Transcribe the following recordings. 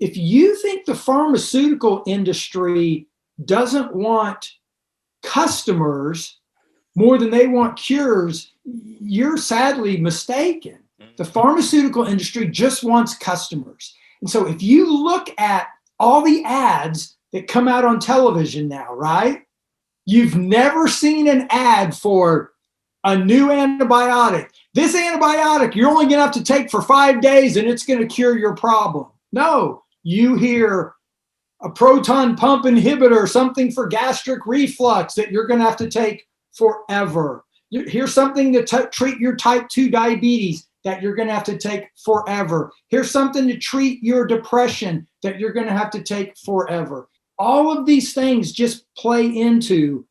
if you think the pharmaceutical industry doesn't want customers more than they want cures, you're sadly mistaken. The pharmaceutical industry just wants customers. And so if you look at all the ads that come out on television now, right? You've never seen an ad for a new antibiotic. This antibiotic you're only going to have to take for 5 days and it's going to cure your problem. No, you hear a proton pump inhibitor, something for gastric reflux that you're going to have to take forever. Here's something to treat your type 2 diabetes that you're going to have to take forever. Here's something to treat your depression that you're going to have to take forever. All of these things just play into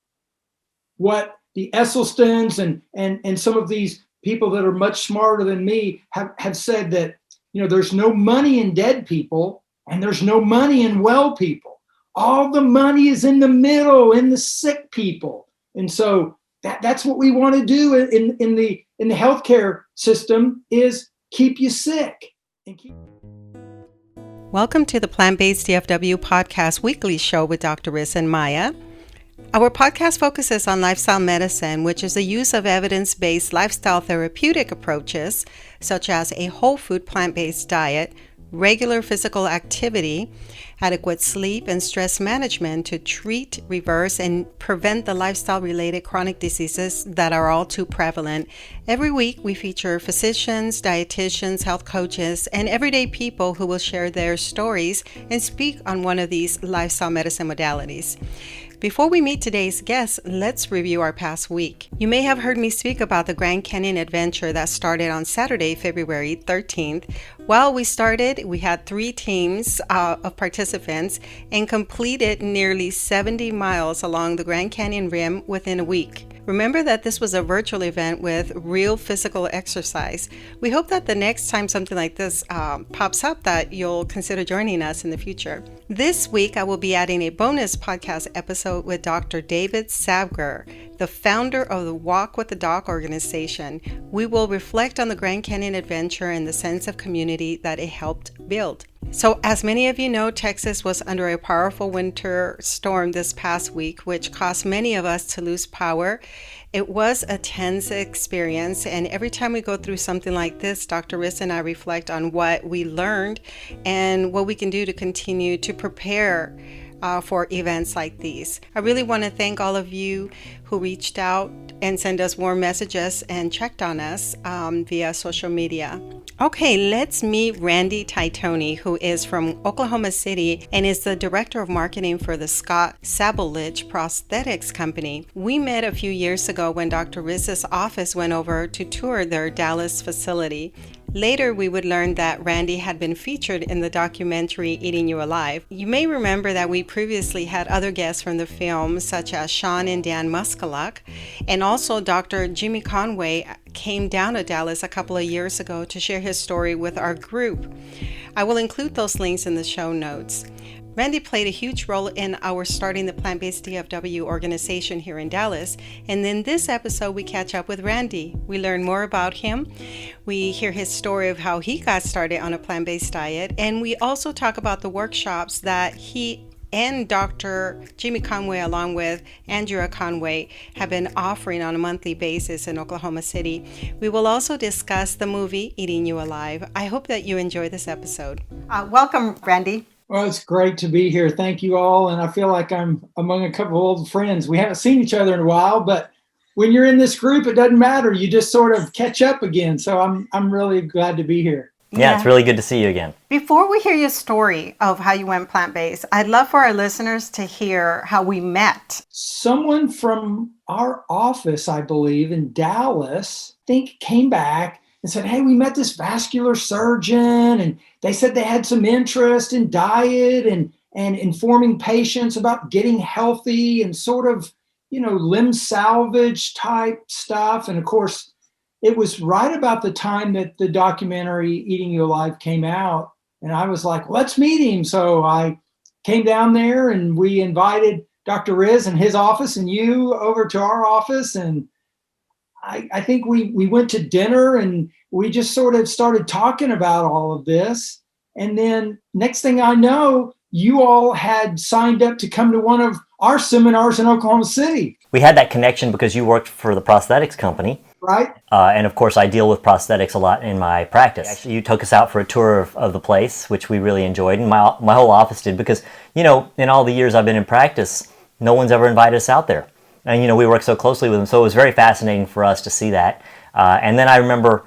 what the Esselstyns and some of these people that are much smarter than me have said, that, you know, there's no money in dead people and there's no money in well people. All the money is in the middle, in the sick people. And so that's what we want to do in the healthcare system, is keep you sick. Welcome to the Plant Based DFW podcast weekly show with Dr. Riz and Maya. Our podcast focuses on lifestyle medicine, which is the use of evidence-based lifestyle therapeutic approaches, such as a whole food plant-based diet, regular physical activity, adequate sleep, and stress management to treat, reverse, and prevent the lifestyle-related chronic diseases that are all too prevalent. Every week, we feature physicians, dietitians, health coaches, and everyday people who will share their stories and speak on one of these lifestyle medicine modalities. Before we meet today's guest, let's review our past week. You may have heard me speak about the Grand Canyon adventure that started on Saturday, February 13th. While we started, we had 3 teams of participants and completed nearly 70 miles along the Grand Canyon rim within a week. Remember that this was a virtual event with real physical exercise. We hope that the next time something like this pops up, that you'll consider joining us in the future. This week, I will be adding a bonus podcast episode with Dr. David Savger, the founder of the Walk with the Doc organization. We will reflect on the Grand Canyon adventure and the sense of community that it helped build. So, as many of you know, Texas was under a powerful winter storm this past week, which caused many of us to lose power. It was a tense experience, and every time we go through something like this, Dr. Riz and I reflect on what we learned and what we can do to continue to prepare for events like these. I really want to thank all of you who reached out and sent us warm messages and checked on us via social media. Okay, let's meet Randy Titony, who is from Oklahoma City and is the director of marketing for the Scott Sabolich Prosthetics company. We met a few years ago when Dr. Riz's office went over to tour their Dallas facility. Later, we would learn that Randy had been featured in the documentary Eating You Alive. You may remember that we previously had other guests from the film, such as Sean and Dan Muskaluk, and also Dr. Jimmy Conway came down to Dallas a couple of years ago to share his story with our group. I will include those links in the show notes. Randy played a huge role in our starting the Plant Based DFW organization here in Dallas. And in this episode, we catch up with Randy. We learn more about him. We hear his story of how he got started on a plant-based diet. And we also talk about the workshops that he and Dr. Jimmy Conway, along with Andrea Conway, have been offering on a monthly basis in Oklahoma City. We will also discuss the movie Eating You Alive. I hope that you enjoy this episode. Welcome, Randy. Well, it's great to be here. Thank you all. And I feel like I'm among a couple of old friends. We haven't seen each other in a while, but when you're in this group, it doesn't matter. You just sort of catch up again. So I'm really glad to be here. Yeah, it's really good to see you again. Before we hear your story of how you went plant-based, I'd love for our listeners to hear how we met. Someone from our office, I believe, in Dallas, I think came back and said, hey, we met this vascular surgeon, and they said they had some interest in diet and informing patients about getting healthy and sort of, you know, limb salvage type stuff. And of course, it was right about the time that the documentary Eating You Alive came out. And I was like, let's meet him. So I came down there and we invited Dr. Riz and his office and you over to our office. And I think we went to dinner and we just sort of started talking about all of this. And then next thing I know, you all had signed up to come to one of our seminars in Oklahoma City. We had that connection because you worked for the prosthetics company. Right. And of course, I deal with prosthetics a lot in my practice. Actually, you took us out for a tour of the place, which we really enjoyed, and my whole office did, because, in all the years I've been in practice, no one's ever invited us out there. And, we work so closely with them, so it was very fascinating for us to see that. And then I remember,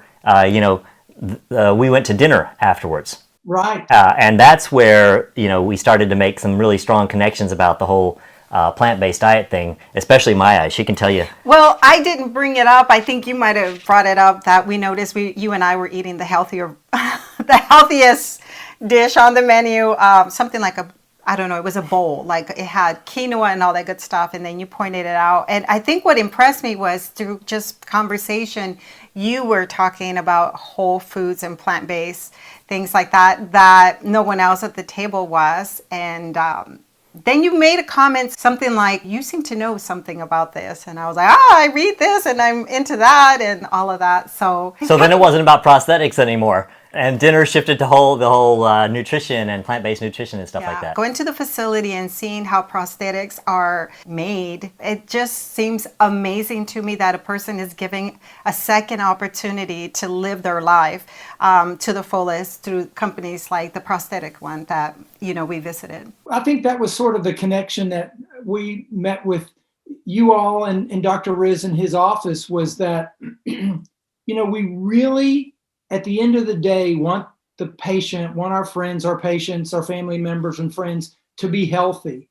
we went to dinner afterwards. Right. And that's where, we started to make some really strong connections about the whole plant-based diet thing, especially Maya. She can tell you. Well, I didn't bring it up. I think you might have brought it up that we noticed you and I were eating the healthiest dish on the menu. Something like I don't know, it was a bowl. Like it had quinoa and all that good stuff. And then you pointed it out. And I think what impressed me was through just conversation, you were talking about whole foods and plant-based things like that no one else at the table was. And then you made a comment, something like, you seem to know something about this. And I was like, I read this and I'm into that and all of that. So then it wasn't about prosthetics anymore. And dinner shifted to the whole nutrition and plant-based nutrition and stuff like that. Going to the facility and seeing how prosthetics are made, it just seems amazing to me that a person is giving a second opportunity to live their life to the fullest through companies like the prosthetic one that, we visited. I think that was sort of the connection that we met with you all and Dr. Riz in his office, was that, we really, at the end of the day, want our friends, our patients, our family members and friends to be healthy.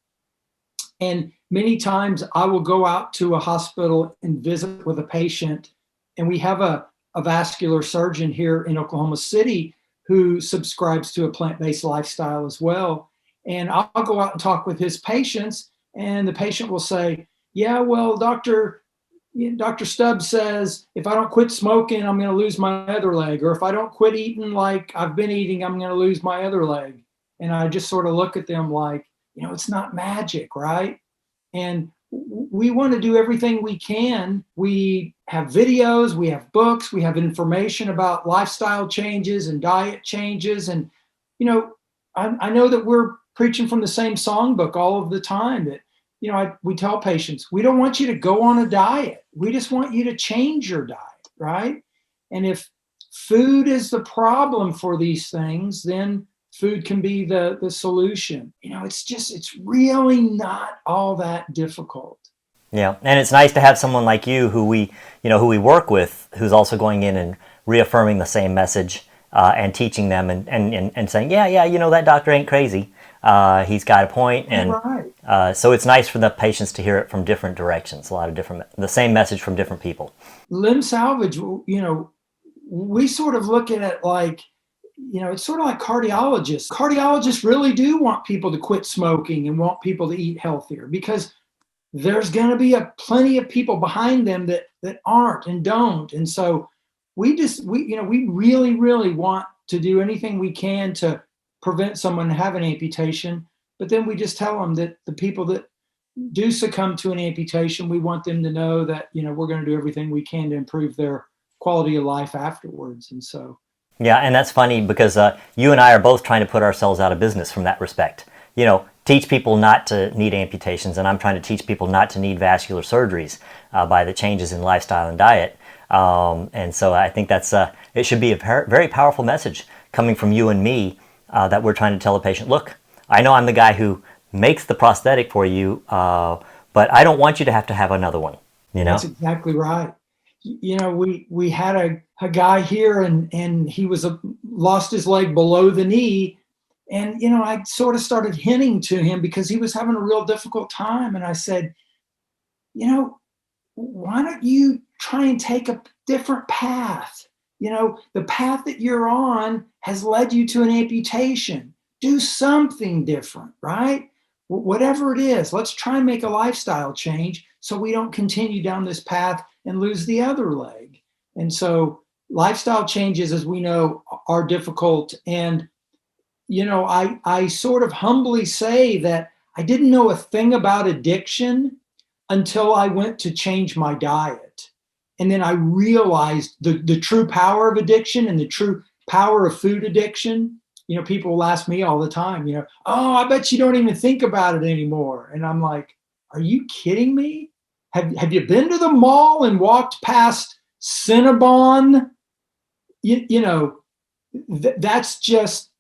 And many times I will go out to a hospital and visit with a patient, and we have a vascular surgeon here in Oklahoma City who subscribes to a plant-based lifestyle as well. And I'll go out and talk with his patients, and the patient will say, yeah, well, Dr. Stubbs says, if I don't quit smoking, I'm going to lose my other leg. Or if I don't quit eating like I've been eating, I'm going to lose my other leg. And I just sort of look at them like, it's not magic, right? And we want to do everything we can. We have videos, we have books, we have information about lifestyle changes and diet changes. And, I know that we're preaching from the same songbook all of the time, that we tell patients, we don't want you to go on a diet. We just want you to change your diet, right? And if food is the problem for these things, then food can be the solution. It's really not all that difficult. Yeah, and it's nice to have someone like you who we work with, who's also going in and reaffirming the same message and teaching them and saying, that doctor ain't crazy. He's got a point, and right. So it's nice for the patients to hear it from different directions, the same message from different people. Limb salvage, we sort of look at it like, it's sort of like cardiologists. Cardiologists really do want people to quit smoking and want people to eat healthier, because there's going to be plenty of people behind them that aren't and don't. And so we really, really want to do anything we can to prevent someone having an amputation. But then we just tell them that the people that do succumb to an amputation, we want them to know that, we're going to do everything we can to improve their quality of life afterwards. And so. Yeah, and that's funny because you and I are both trying to put ourselves out of business from that respect. Teach people not to need amputations, and I'm trying to teach people not to need vascular surgeries by the changes in lifestyle and diet. And so I think that's it should be a very powerful message coming from you and me that we're trying to tell the patient, look, I know I'm the guy who makes the prosthetic for you, but I don't want you to have another one. That's exactly right. We had a guy here, and he was lost his leg below the knee. And, I sort of started hinting to him because he was having a real difficult time. And I said, why don't you try and take a different path? The path that you're on has led you to an amputation. Do something different, right? Whatever it is, let's try and make a lifestyle change so we don't continue down this path and lose the other leg. And so lifestyle changes, as we know, are difficult. And I sort of humbly say that I didn't know a thing about addiction until I went to change my diet. And then I realized the true power of addiction and the true power of food addiction. people will ask me all the time, oh, I bet you don't even think about it anymore. And I'm like, are you kidding me? Have you been to the mall and walked past Cinnabon? That's just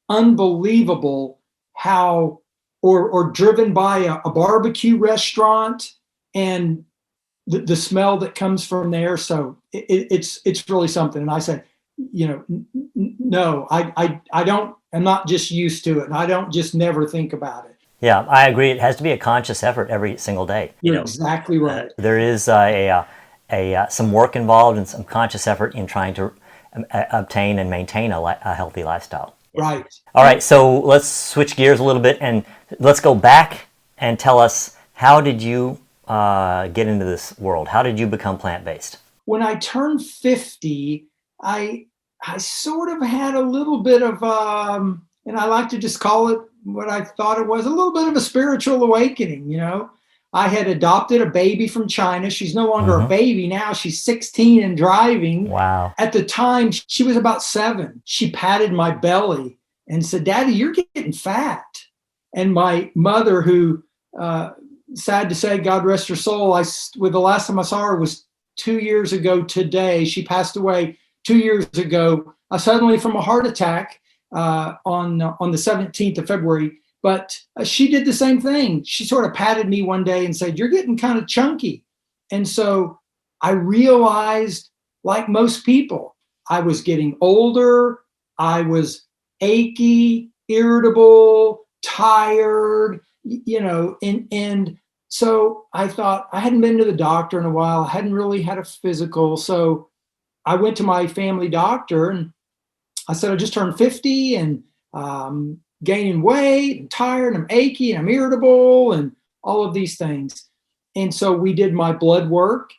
unbelievable how, or driven by a barbecue restaurant and the smell that comes from there. So it's really something. And I said, no, I'm not just used to it. And I don't just never think about it. Yeah, I agree. It has to be a conscious effort every single day. You're exactly right. There is some work involved and some conscious effort in trying to obtain and maintain a healthy lifestyle. Right. All right, so let's switch gears a little bit and let's go back and tell us, how did you get into this world? How did you become plant-based? When I turned 50, I sort of had a little bit of, and I like to just call it what I thought it was, a little bit of a spiritual awakening. I had adopted a baby from China. She's no longer a baby now. She's 16 and driving. Wow. At the time, she was about 7. She patted my belly and said, "Daddy, you're getting fat." And my mother, who, sad to say, God rest her soul, the last time I saw her was 2 years ago today. She passed away 2 years ago, suddenly from a heart attack on the 17th of February. But she did the same thing. She sort of patted me one day and said, "You're getting kind of chunky." And so I realized, like most people, I was getting older. I was achy, irritable, tired, and so I thought, I hadn't been to the doctor in a while. I hadn't really had a physical. So I went to my family doctor and I said, I just turned 50 and gaining weight and tired and I'm achy and I'm irritable and all of these things. And so we did my blood work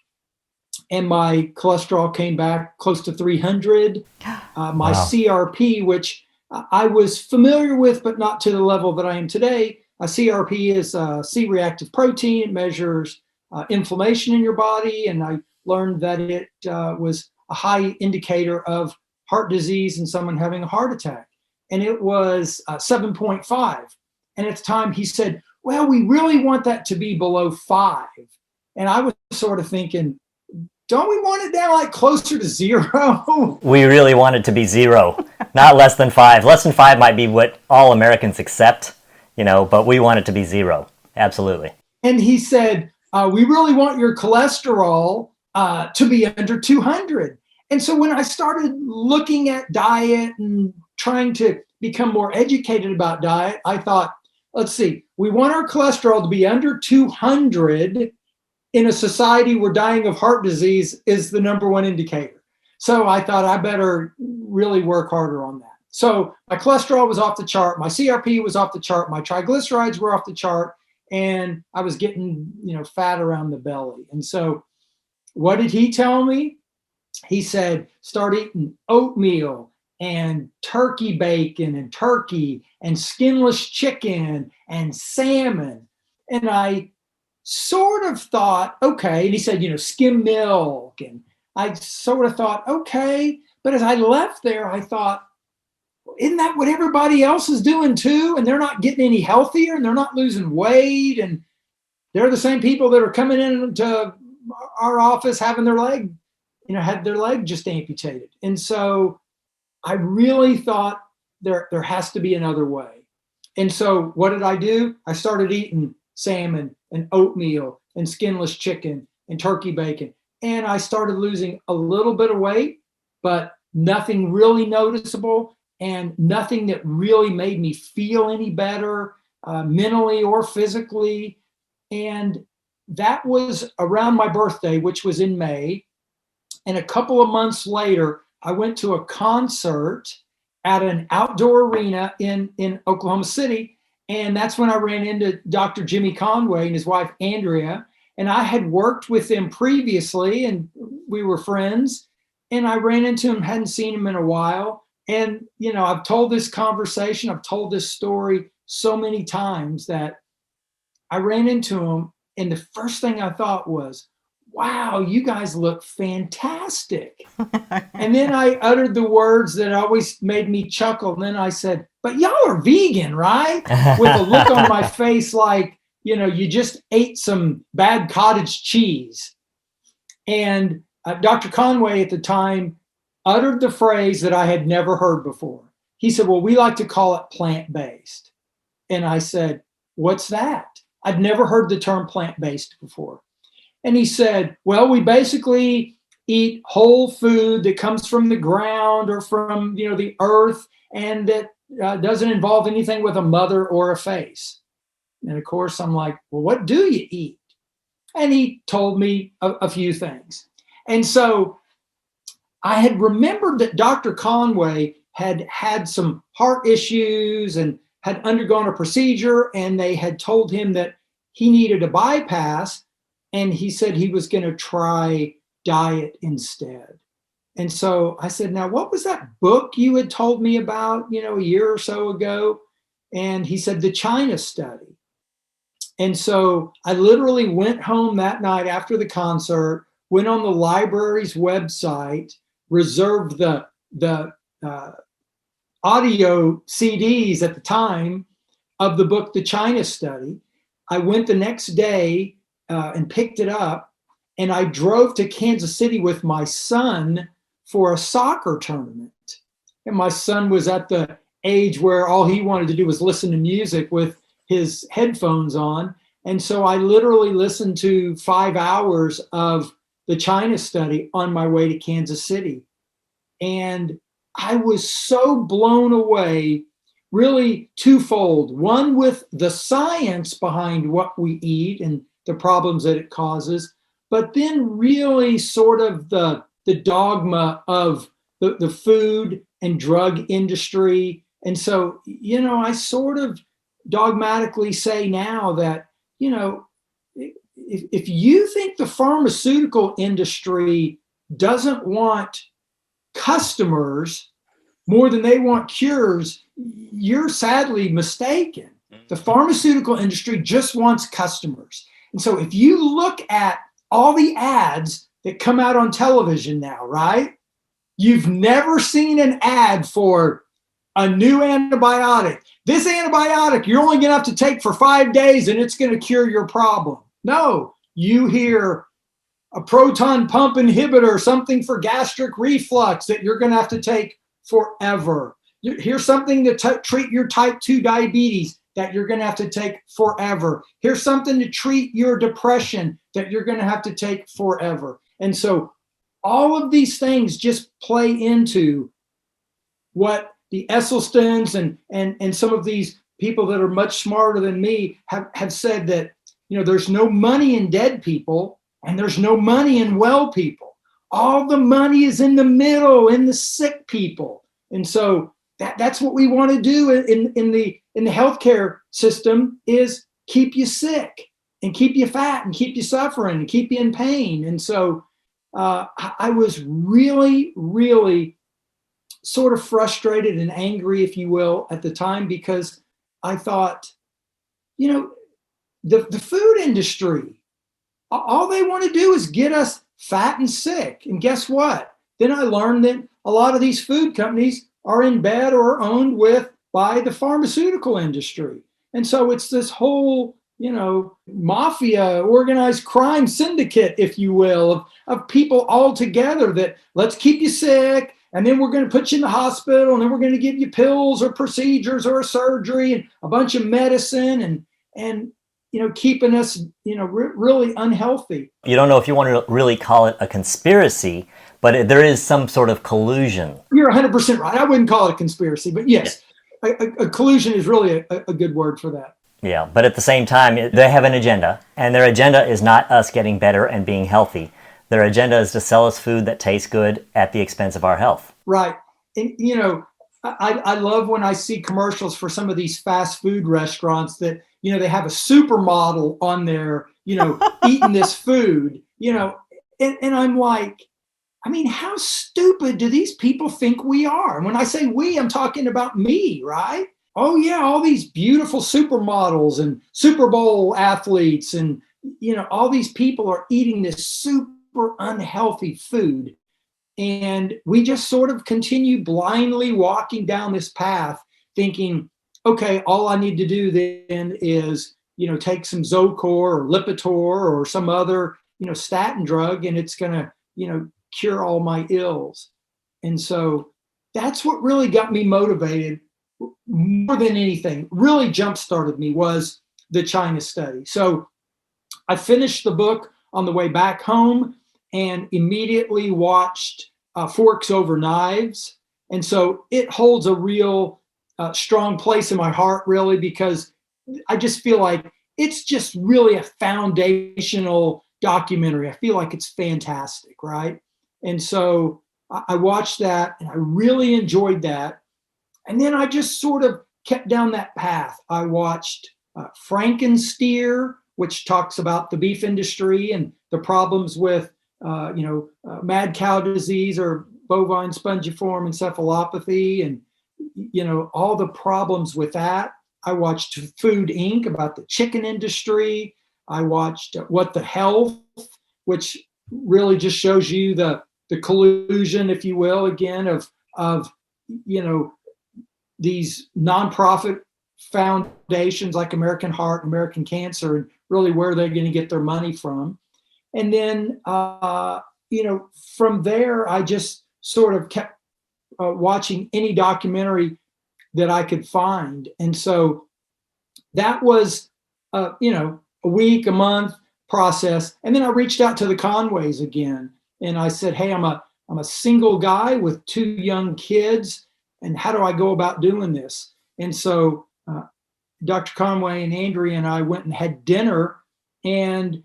and my cholesterol came back close to 300. My Wow. CRP, which I was familiar with, but not to the level that I am today. A CRP is a C-reactive protein. It measures inflammation in your body. And I learned that it was a high indicator of heart disease and someone having a heart attack. And it was 7.5. And at the time he said, well, we really want that to be below 5. And I was sort of thinking, don't we want it down like closer to 0? We really want it to be 0, not less than 5. Less than 5 might be what all Americans accept, but we want it to be 0. Absolutely. And he said, we really want your cholesterol to be under 200. And so when I started looking at diet and trying to become more educated about diet, I thought, let's see, we want our cholesterol to be under 200 in a society where dying of heart disease is the number one indicator. So I thought I better really work harder on that. So my cholesterol was off the chart, my CRP was off the chart, my triglycerides were off the chart, and I was getting, fat around the belly. And so what did he tell me? He said, start eating oatmeal and turkey bacon and turkey and skinless chicken and salmon. And I sort of thought, okay. And he said, skim milk. And I sort of thought, okay. But as I left there, I thought, isn't that what everybody else is doing too? And they're not getting any healthier and they're not losing weight. And they're the same people that are coming into our office having their leg, had their leg just amputated. And so I really thought there has to be another way. And so what did I do? I started eating salmon and oatmeal and skinless chicken and turkey bacon. And I started losing a little bit of weight, but nothing really noticeable and nothing that really made me feel any better mentally or physically. And that was around my birthday, which was in May. And a couple of months later, I went to a concert at an outdoor arena in Oklahoma City. And that's when I ran into Dr. Jimmy Conway and his wife, Andrea. And I had worked with them previously and we were friends. And I ran into him, hadn't seen him in a while. And, I've told this conversation, I've told this story so many times that I ran into him. And the first thing I thought was, wow, you guys look fantastic. And then I uttered the words that always made me chuckle. And then I said, but y'all are vegan, right? With a look on my face like, you just ate some bad cottage cheese. And Dr. Conway at the time uttered the phrase that I had never heard before. He said, well, we like to call it plant-based. And I said, what's that? I'd never heard the term plant-based before. And he said, well, we basically eat whole food that comes from the ground or from, the earth, and that doesn't involve anything with a mother or a face. And of course, I'm like, well, what do you eat? And he told me a few things. And so I had remembered that Dr. Conway had had some heart issues and had undergone a procedure, and they had told him that he needed a bypass. And he said he was going to try diet instead. And so I said, now, what was that book you had told me about, a year or so ago? And he said, the China Study. And so I literally went home that night after the concert, went on the library's website, reserved the audio CDs at the time of the book, The China Study. I went the next day and picked it up, and I drove to Kansas City with my son for a soccer tournament. And my son was at the age where all he wanted to do was listen to music with his headphones on. And so I literally listened to 5 hours of the China Study on my way to Kansas City. And I was so blown away, really twofold. One, with the science behind what we eat and the problems that it causes, but then really sort of the dogma of the food and drug industry. And so, I sort of dogmatically say now that, if you think the pharmaceutical industry doesn't want customers more than they want cures, you're sadly mistaken. The pharmaceutical industry just wants customers. And so if you look at all the ads that come out on television now, right? You've never seen an ad for a new antibiotic. This antibiotic you're only going to have to take for 5 days and it's going to cure your problem. No, you hear a proton pump inhibitor, something for gastric reflux that you're going to have to take forever. Here's something to treat your type 2 diabetes that you're going to have to take forever. Here's something to treat your depression that you're going to have to take forever. And so all of these things just play into what the Esselstyns and some of these people that are much smarter than me have said, that, there's no money in dead people and there's no money in well people. All the money is in the middle, in the sick people. And so that's what we want to do in the healthcare system, is keep you sick and keep you fat and keep you suffering and keep you in pain. And so I was really, really sort of frustrated and angry, if you will, at the time, because I thought, the food industry, all they want to do is get us fat and sick. And guess what? Then I learned that a lot of these food companies are in bed or owned by the pharmaceutical industry. And so it's this whole, mafia, organized crime syndicate, if you will, of people all together that let's keep you sick, and then we're going to put you in the hospital, and then we're going to give you pills or procedures or a surgery and a bunch of medicine and keeping us, really unhealthy. You don't know if you want to really call it a conspiracy, but there is some sort of collusion. You're 100% right. I wouldn't call it a conspiracy, but yes, a collusion is really a good word for that. Yeah, but at the same time, they have an agenda, and their agenda is not us getting better and being healthy. Their agenda is to sell us food that tastes good at the expense of our health. Right. And, I love when I see commercials for some of these fast food restaurants that, they have a supermodel on there, eating this food, and I'm like, how stupid do these people think we are? And when I say we, I'm talking about me, right? Oh yeah, all these beautiful supermodels and Super Bowl athletes and all these people are eating this super unhealthy food. And we just sort of continue blindly walking down this path thinking, okay, all I need to do then is, take some Zocor or Lipitor or some other, statin drug, and it's going to, cure all my ills. And so that's what really got me motivated more than anything, really jump-started me, was the China study. So I finished the book on the way back home and immediately watched Forks Over Knives. And so it holds a real strong place in my heart, really, because I just feel like it's just really a foundational documentary. I feel like it's fantastic, right? And so I watched that and I really enjoyed that. And then I just sort of kept down that path. I watched Frankensteer, which talks about the beef industry and the problems with mad cow disease or bovine spongiform encephalopathy, and all the problems with that. I watched Food Inc. about the chicken industry. I watched What the Health, which really just shows you the collusion, if you will, again, of these nonprofit foundations like American Heart, American Cancer, and really where they're going to get their money from. And then, from there, I just sort of kept watching any documentary that I could find. And so that was, a week, a month process. And then I reached out to the Conways again. And I said, hey, I'm a single guy with 2 young kids. And how do I go about doing this? And so Dr. Conway and Andrea and I went and had dinner and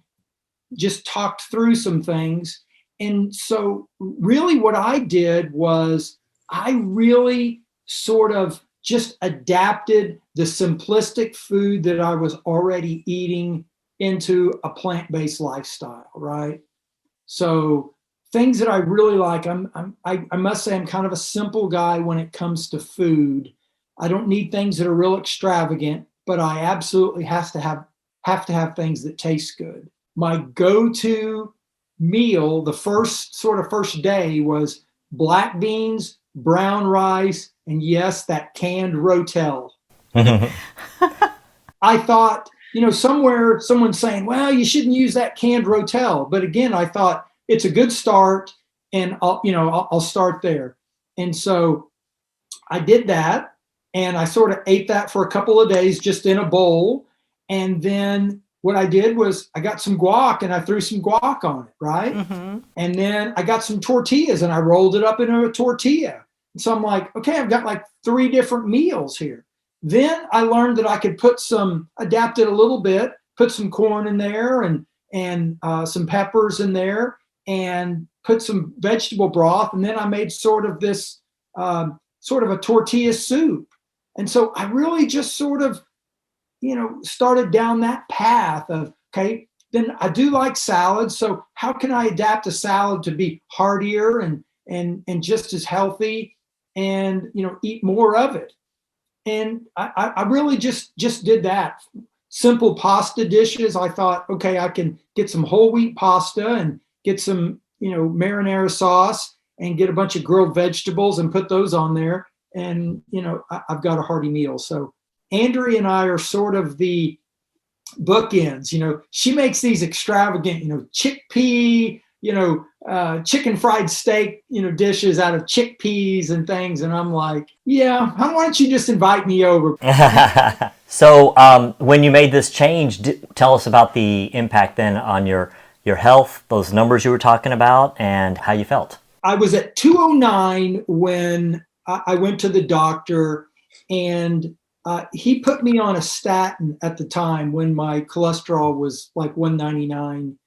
just talked through some things. And so really what I did was I really sort of just adapted the simplistic food that I was already eating into a plant-based lifestyle, right? So things that I really like, I must say I'm kind of a simple guy when it comes to food. I don't need things that are real extravagant, but I absolutely have to have things that taste good. My go-to meal, the first day, was black beans, brown rice, and yes, that canned Rotel. I thought, somewhere someone's saying, well, you shouldn't use that canned Rotel. But again, I thought it's a good start, and I'll start there. And so I did that, and I sort of ate that for a couple of days just in a bowl. And then what I did was I got some guac and I threw some guac on it, right? Mm-hmm. And then I got some tortillas and I rolled it up into a tortilla. So I'm like, okay, I've got like 3 different meals here. Then I learned that I could adapt it a little bit, put some corn in there and some peppers in there and put some vegetable broth. And then I made sort of this sort of a tortilla soup. And so I really just sort of, started down that path of, okay, then I do like salads. So how can I adapt a salad to be heartier and just as healthy and, eat more of it? And I really just did that. Simple pasta dishes. I thought, okay, I can get some whole wheat pasta and get some, marinara sauce and get a bunch of grilled vegetables and put those on there. And, I've got a hearty meal. So Andrea and I are sort of the bookends. She makes these extravagant, chickpea, chicken fried steak, dishes out of chickpeas and things. And I'm like, yeah, why don't you just invite me over? So when you made this change, tell us about the impact then on your health, those numbers you were talking about, and how you felt. I was at 209 when I went to the doctor, and he put me on a statin at the time when my cholesterol was like 199.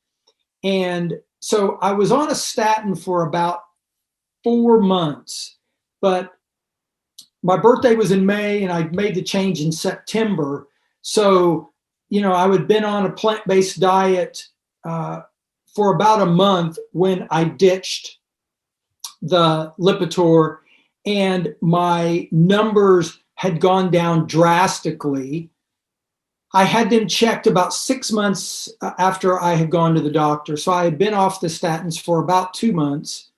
And so I was on a statin for about 4 months, but my birthday was in May and I made the change in September. So, I had been on a plant-based diet for about a month when I ditched the Lipitor, and my numbers had gone down drastically. I had them checked about 6 months after I had gone to the doctor. So I had been off the statins for about 2 months,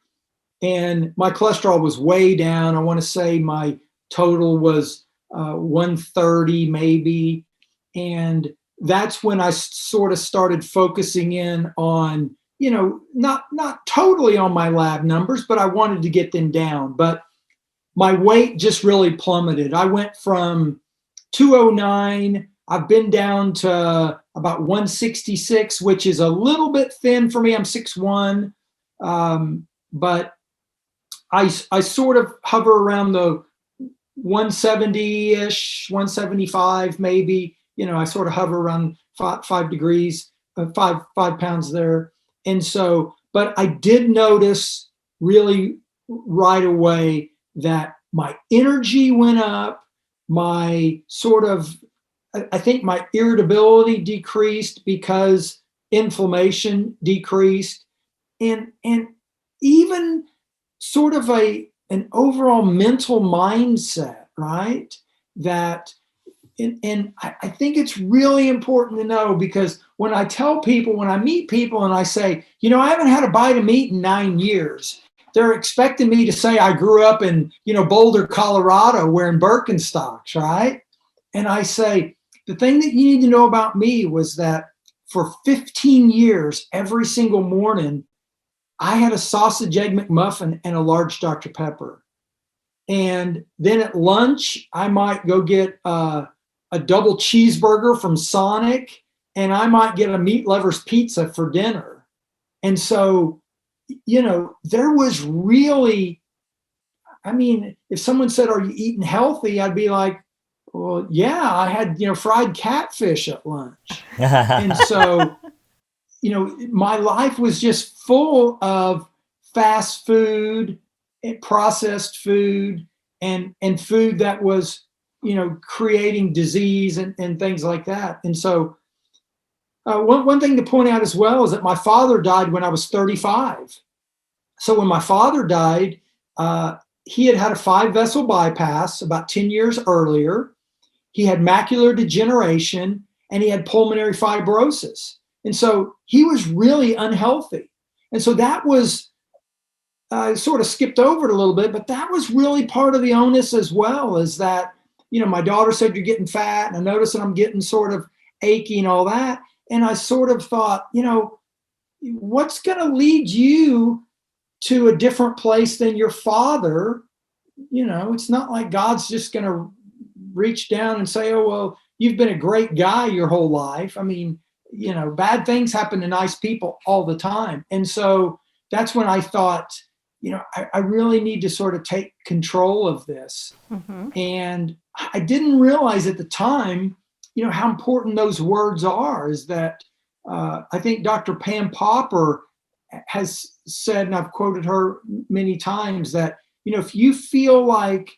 and my cholesterol was way down. I want to say my total was 130 maybe. And that's when I sort of started focusing in on, not totally on my lab numbers, but I wanted to get them down. But my weight just really plummeted. I went from 209, I've been down to about 166, which is a little bit thin for me. I'm 6'1", but I sort of hover around the 170-ish, 175 maybe. I sort of hover around 5 degrees, 5 pounds there. And so, but I did notice really right away that my energy went up, my sort of, I think my irritability decreased because inflammation decreased, and even sort of an overall mental mindset, right? That, and I think it's really important to know, because when I tell people, when I meet people and I say, I haven't had a bite of meat in 9 years, they're expecting me to say I grew up in, Boulder, Colorado, wearing Birkenstocks, right? And I say, the thing that you need to know about me was that for 15 years, every single morning, I had a sausage egg McMuffin and a large Dr. Pepper. And then at lunch, I might go get a double cheeseburger from Sonic, and I might get a meat lover's pizza for dinner. And so, there was really, if someone said, are you eating healthy? I'd be like, well, yeah, I had, fried catfish at lunch. And so, my life was just full of fast food, processed food, and food that was, creating disease and things like that. And so one thing to point out as well is that my father died when I was 35. So when my father died, he had a 5-vessel bypass about 10 years earlier. He had macular degeneration, and he had pulmonary fibrosis. And so he was really unhealthy. And so that was, I sort of skipped over it a little bit, but that was really part of the onus as well, is that, my daughter said, you're getting fat, and I noticed that I'm getting sort of achy and all that. And I sort of thought, what's going to lead you to a different place than your father? It's not like God's just going to reach down and say, oh, well, you've been a great guy your whole life. Bad things happen to nice people all the time. And so that's when I thought, I really need to sort of take control of this. Mm-hmm. And I didn't realize at the time, how important those words are. Is that I think Dr. Pam Popper has said, and I've quoted her many times, that, if you feel like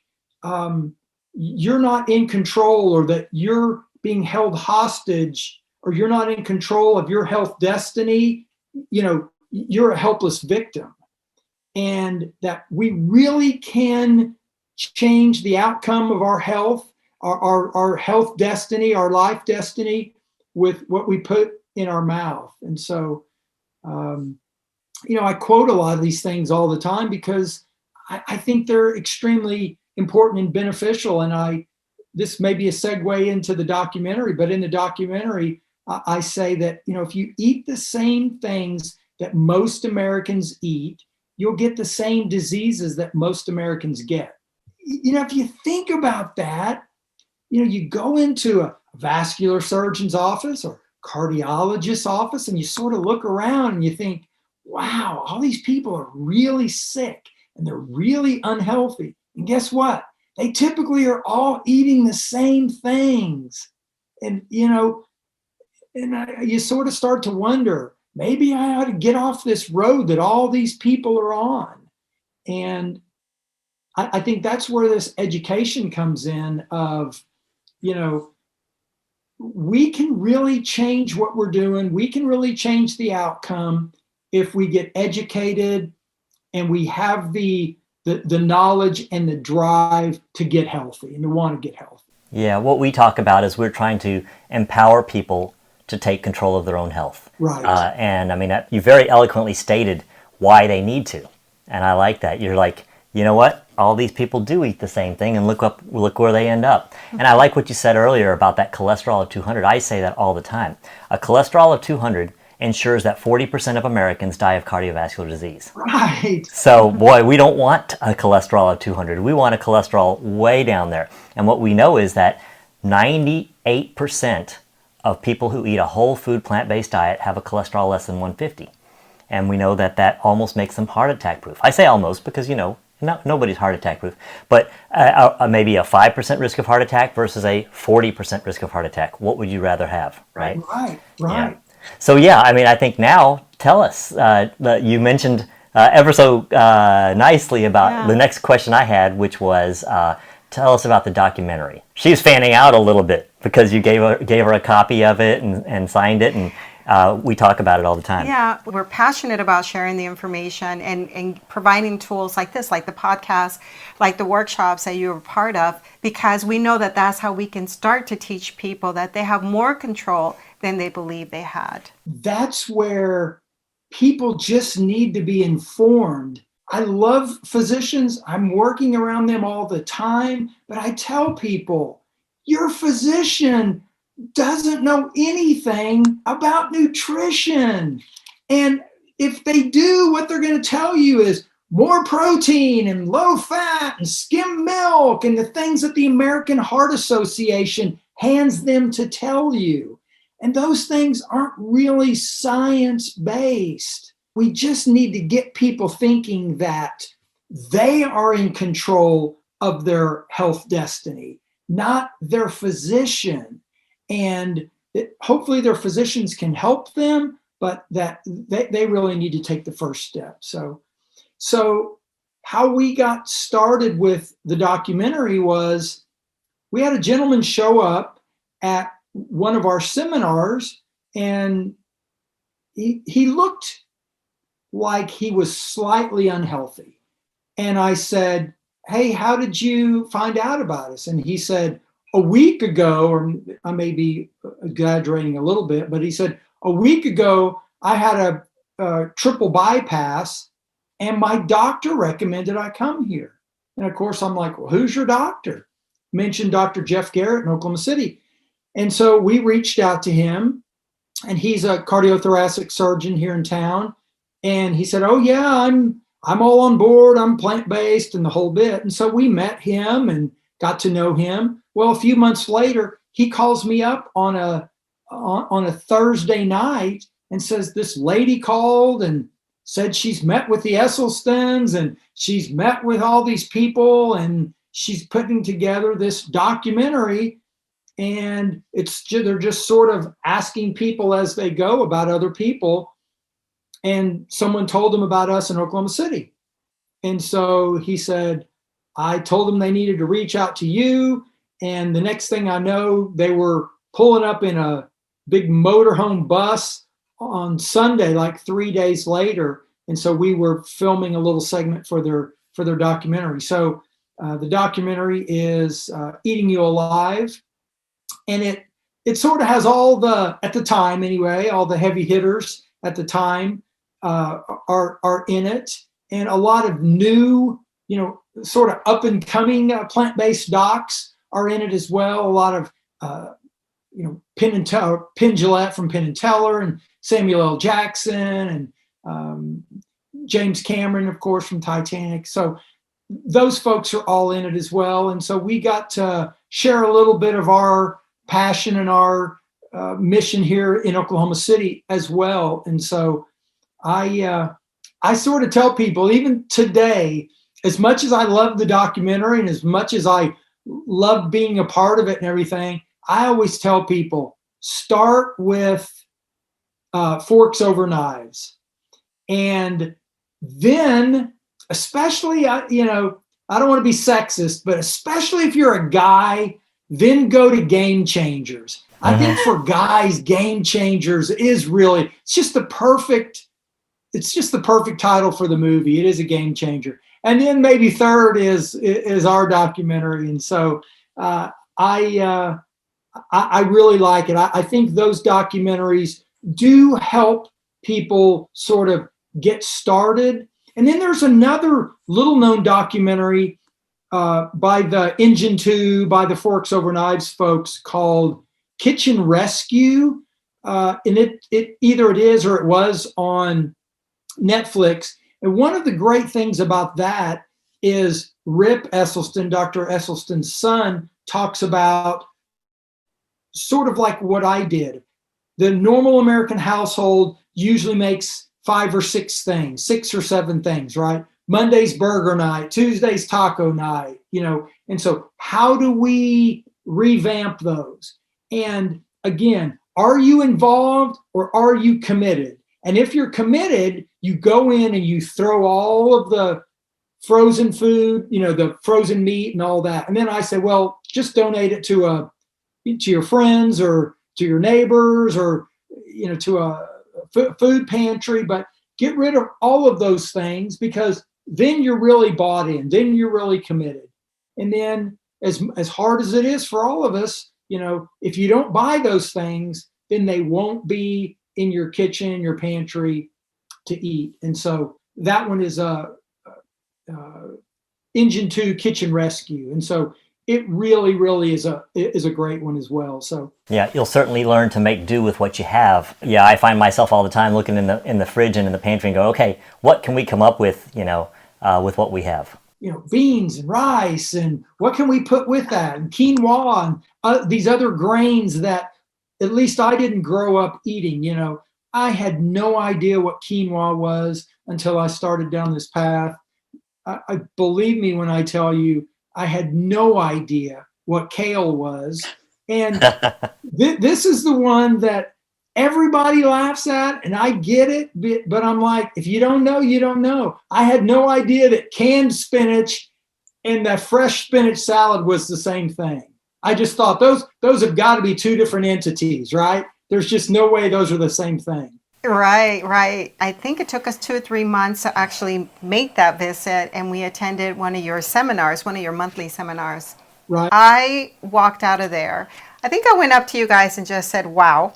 you're not in control, or that you're being held hostage, or you're not in control of your health destiny, you're a helpless victim. And that we really can change the outcome of our health, our health destiny, our life destiny, with what we put in our mouth. And so, I quote a lot of these things all the time, because I think they're extremely important and beneficial. And this may be a segue into the documentary, but in the documentary, I say that, if you eat the same things that most Americans eat, you'll get the same diseases that most Americans get. If you think about that, you go into a vascular surgeon's office or cardiologist's office, and you sort of look around and you think, wow, all these people are really sick and they're really unhealthy. And guess what? They typically are all eating the same things. And, you sort of start to wonder, maybe I ought to get off this road that all these people are on. And I think that's where this education comes in of, we can really change what we're doing. We can really change the outcome if we get educated and we have the knowledge and the drive to get healthy and to want to get healthy. Yeah, what we talk about is we're trying to empower people to take control of their own health. Right. And I mean, you very eloquently stated why they need to. And I like that. You're like, you know what? All these people do eat the same thing, and look where they end up. And I like what you said earlier about that cholesterol of 200. I say that all the time. A cholesterol of 200 ensures that 40% of Americans die of cardiovascular disease. Right. So, boy, we don't want a cholesterol of 200. We want a cholesterol way down there. And what we know is that 98% of people who eat a whole food plant-based diet have a cholesterol less than 150. And we know that that almost makes them heart attack proof. I say almost because, you know, nobody's heart attack proof. But maybe a 5% risk of heart attack versus a 40% risk of heart attack. What would you rather have, right? Right. Yeah. So, yeah, I mean, I think now, tell us, you mentioned ever so nicely about the next question I had, which was, tell us about the documentary. She's fanning out a little bit because you gave her a copy of it and signed it, and we talk about it all the time. Yeah, we're passionate about sharing the information and providing tools like this, like the podcast, like the workshops that you're a part of, because we know that that's how we can start to teach people that they have more control than they believe they had. That's where people just need to be informed. I love physicians. I'm working around them all the time, but I tell people, your physician doesn't know anything about nutrition. And if they do, what they're going to tell you is more protein and low fat and skim milk and the things that the American Heart Association hands them to tell you. And those things aren't really science-based. We just need to get people thinking that they are in control of their health destiny, not their physician. And hopefully their physicians can help them, but that they really need to take the first step. So how we got started with the documentary was we had a gentleman show up at one of our seminars, and he looked like he was slightly unhealthy. And I said, hey, how did you find out about us? And he said, a week ago, or I may be exaggerating a little bit, but he said, a week ago, I had a triple bypass and my doctor recommended I come here. And of course, I'm like, well, who's your doctor? Mentioned Dr. Jeff Garrett in Oklahoma City. And so we reached out to him, and he's a cardiothoracic surgeon here in town. And he said, oh yeah, I'm all on board. I'm plant-based and the whole bit. And so we met him and got to know him. Well, a few months later, he calls me up on a Thursday night and says, this lady called and said she's met with the Esselstyns and she's met with all these people and she's putting together this documentary. And they're just sort of asking people as they go about other people. And someone told them about us in Oklahoma City. And so he said, I told them they needed to reach out to you. And the next thing I know, they were pulling up in a big motorhome bus on Sunday, like 3 days later. And so we were filming a little segment for their documentary. So the documentary is Eating You Alive. And it sort of has all the, at the time anyway, all the heavy hitters at the time are in it. And a lot of new, sort of up and coming plant-based docs are in it as well. A lot of, Penn Jillette from Penn and Teller and Samuel L. Jackson and James Cameron, of course, from Titanic. So those folks are all in it as well. And so we got to share a little bit of our passion and our mission here in Oklahoma City as well. And so I sort of tell people, even today, as much as I love the documentary and as much as I love being a part of it and everything, I always tell people, start with forks over knives. And then, especially, I don't want to be sexist, but especially if you're a guy, then go to Game Changers. I think for guys, Game Changers is really, it's just the perfect title for the movie. It is a game changer. And then maybe third is our documentary. And so I I really like it. I think those documentaries do help people sort of get started. And then there's another little known documentary by the Engine 2, by the Forks Over Knives folks, called Kitchen Rescue. And it either it is or it was on Netflix. And one of the great things about that is Rip Esselstyn, Dr. Esselstyn's son, talks about sort of like what I did. The normal American household usually makes 5 or 6 things, 6 or 7 things, right? Monday's burger night, Tuesday's taco night, and so how do we revamp those? And again, are you involved or are you committed? And if you're committed, you go in and you throw all of the frozen food, the frozen meat and all that. And then I say, well, just donate it to your friends or to your neighbors or, to a food pantry, but get rid of all of those things, because then you're really bought in, then you're really committed. And then as hard as it is for all of us, if you don't buy those things, then they won't be in your kitchen, your pantry to eat. And so that one is Engine 2 Kitchen Rescue. And so it really, really is a great one as well. So yeah, you'll certainly learn to make do with what you have. Yeah, I find myself all the time looking in the fridge and in the pantry and go, okay, what can we come up with, with what we have? Beans and rice, and what can we put with that? And quinoa and these other grains that at least I didn't grow up eating. I had no idea what quinoa was until I started down this path. I believe me when I tell you, I had no idea what kale was. And this is the one that everybody laughs at, and I get it, but I'm like, if you don't know, you don't know. I had no idea that canned spinach and that fresh spinach salad was the same thing. I just thought those have got to be 2 different entities, right? There's just no way those are the same thing. Right. I think it took us 2 or 3 months to actually make that visit, and we attended one of your seminars, one of your monthly seminars. Right. I walked out of there. I think I went up to you guys and just said, wow.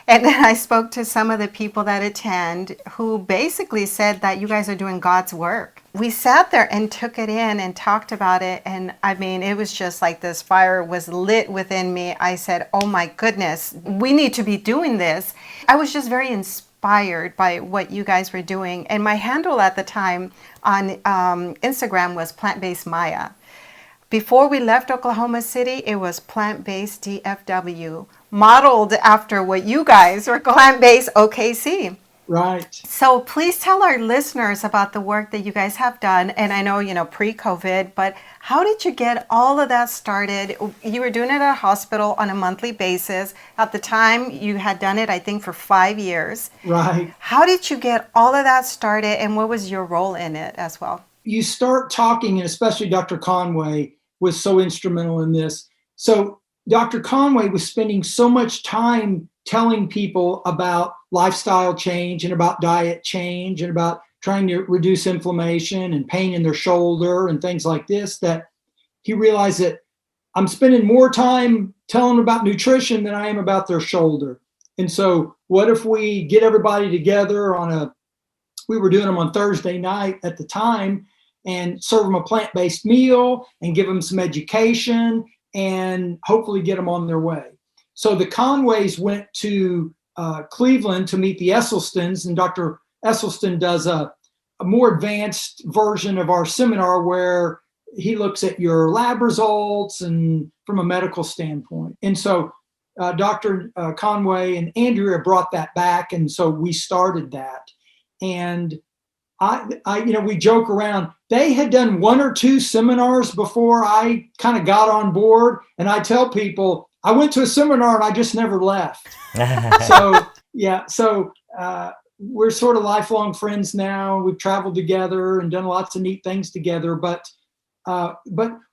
And then I spoke to some of the people that attend who basically said that you guys are doing God's work. We sat there and took it in and talked about it. And I mean, it was just like this fire was lit within me. I said, oh my goodness, we need to be doing this. I was just very inspired by what you guys were doing. And my handle at the time on Instagram was Plant Based Maya. Before we left Oklahoma City, it was Plant Based DFW, modeled after what you guys were, Plant Based OKC. Right. So please tell our listeners about the work that you guys have done. And I know, pre-COVID, but how did you get all of that started? You were doing it at a hospital on a monthly basis. At the time, you had done it, I think, for 5 years. Right. How did you get all of that started, and what was your role in it as well? You start talking, and especially Dr. Conway was so instrumental in this. So Dr. Conway was spending so much time telling people about lifestyle change and about diet change and about trying to reduce inflammation and pain in their shoulder and things like this, that he realized that I'm spending more time telling them about nutrition than I am about their shoulder. And so what if we get everybody together we were doing them on Thursday night at the time, and serve them a plant-based meal and give them some education and hopefully get them on their way. So the Conways went to Cleveland to meet the Esselstyns, and Dr. Esselstyn does a more advanced version of our seminar where he looks at your lab results and from a medical standpoint. And so Dr. Conway and Andrea brought that back, and so we started that. And we joke around. They had done 1 or 2 seminars before I kind of got on board. And I tell people, I went to a seminar and I just never left. So we're sort of lifelong friends now. We've traveled together and done lots of neat things together. But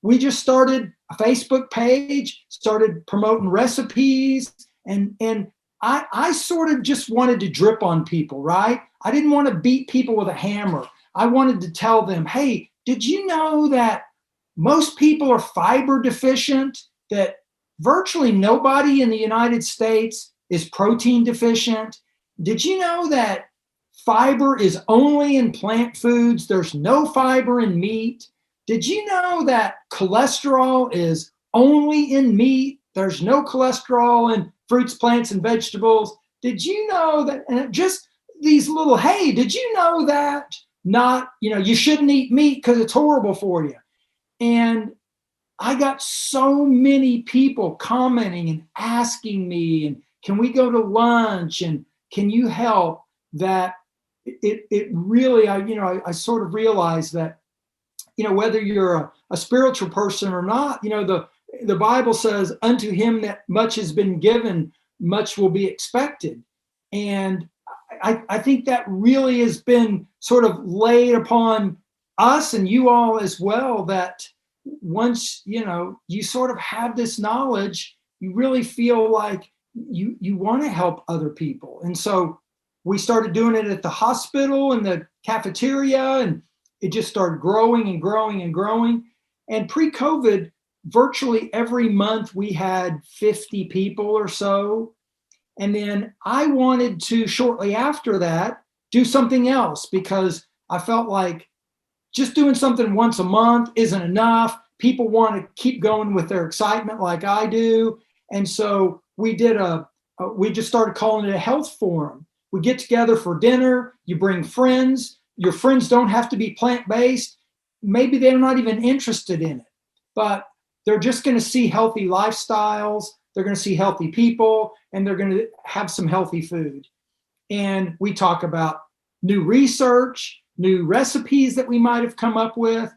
we just started a Facebook page, started promoting recipes, and I sort of just wanted to drip on people, right? I didn't want to beat people with a hammer. I wanted to tell them, hey, did you know that most people are fiber deficient, that virtually nobody in the United States is protein deficient. Did you know that fiber is only in plant foods? There's no fiber in meat. Did you know that cholesterol is only in meat? There's no cholesterol in fruits, plants, and vegetables. Did you know that? And just these little, hey, did you know that? Not, you shouldn't eat meat because it's horrible for you. And I got so many people commenting and asking me, and can we go to lunch? And can you help? That it really, I sort of realized that, whether you're a spiritual person or not, the Bible says, unto him that much has been given, much will be expected. And I think that really has been sort of laid upon us and you all as well, that once, you sort of have this knowledge, you really feel like you want to help other people. And so we started doing it at the hospital and the cafeteria, and it just started growing and growing and growing. And pre-COVID, virtually every month we had 50 people or so. And then I wanted to, shortly after that, do something else, because I felt like just doing something once a month isn't enough. People want to keep going with their excitement like I do. And so we just started calling it a health forum. We get together for dinner, you bring friends. Your friends don't have to be plant-based. Maybe they're not even interested in it, but they're just going to see healthy lifestyles. They're going to see healthy people, and they're going to have some healthy food. And we talk about new research, new recipes that we might have come up with.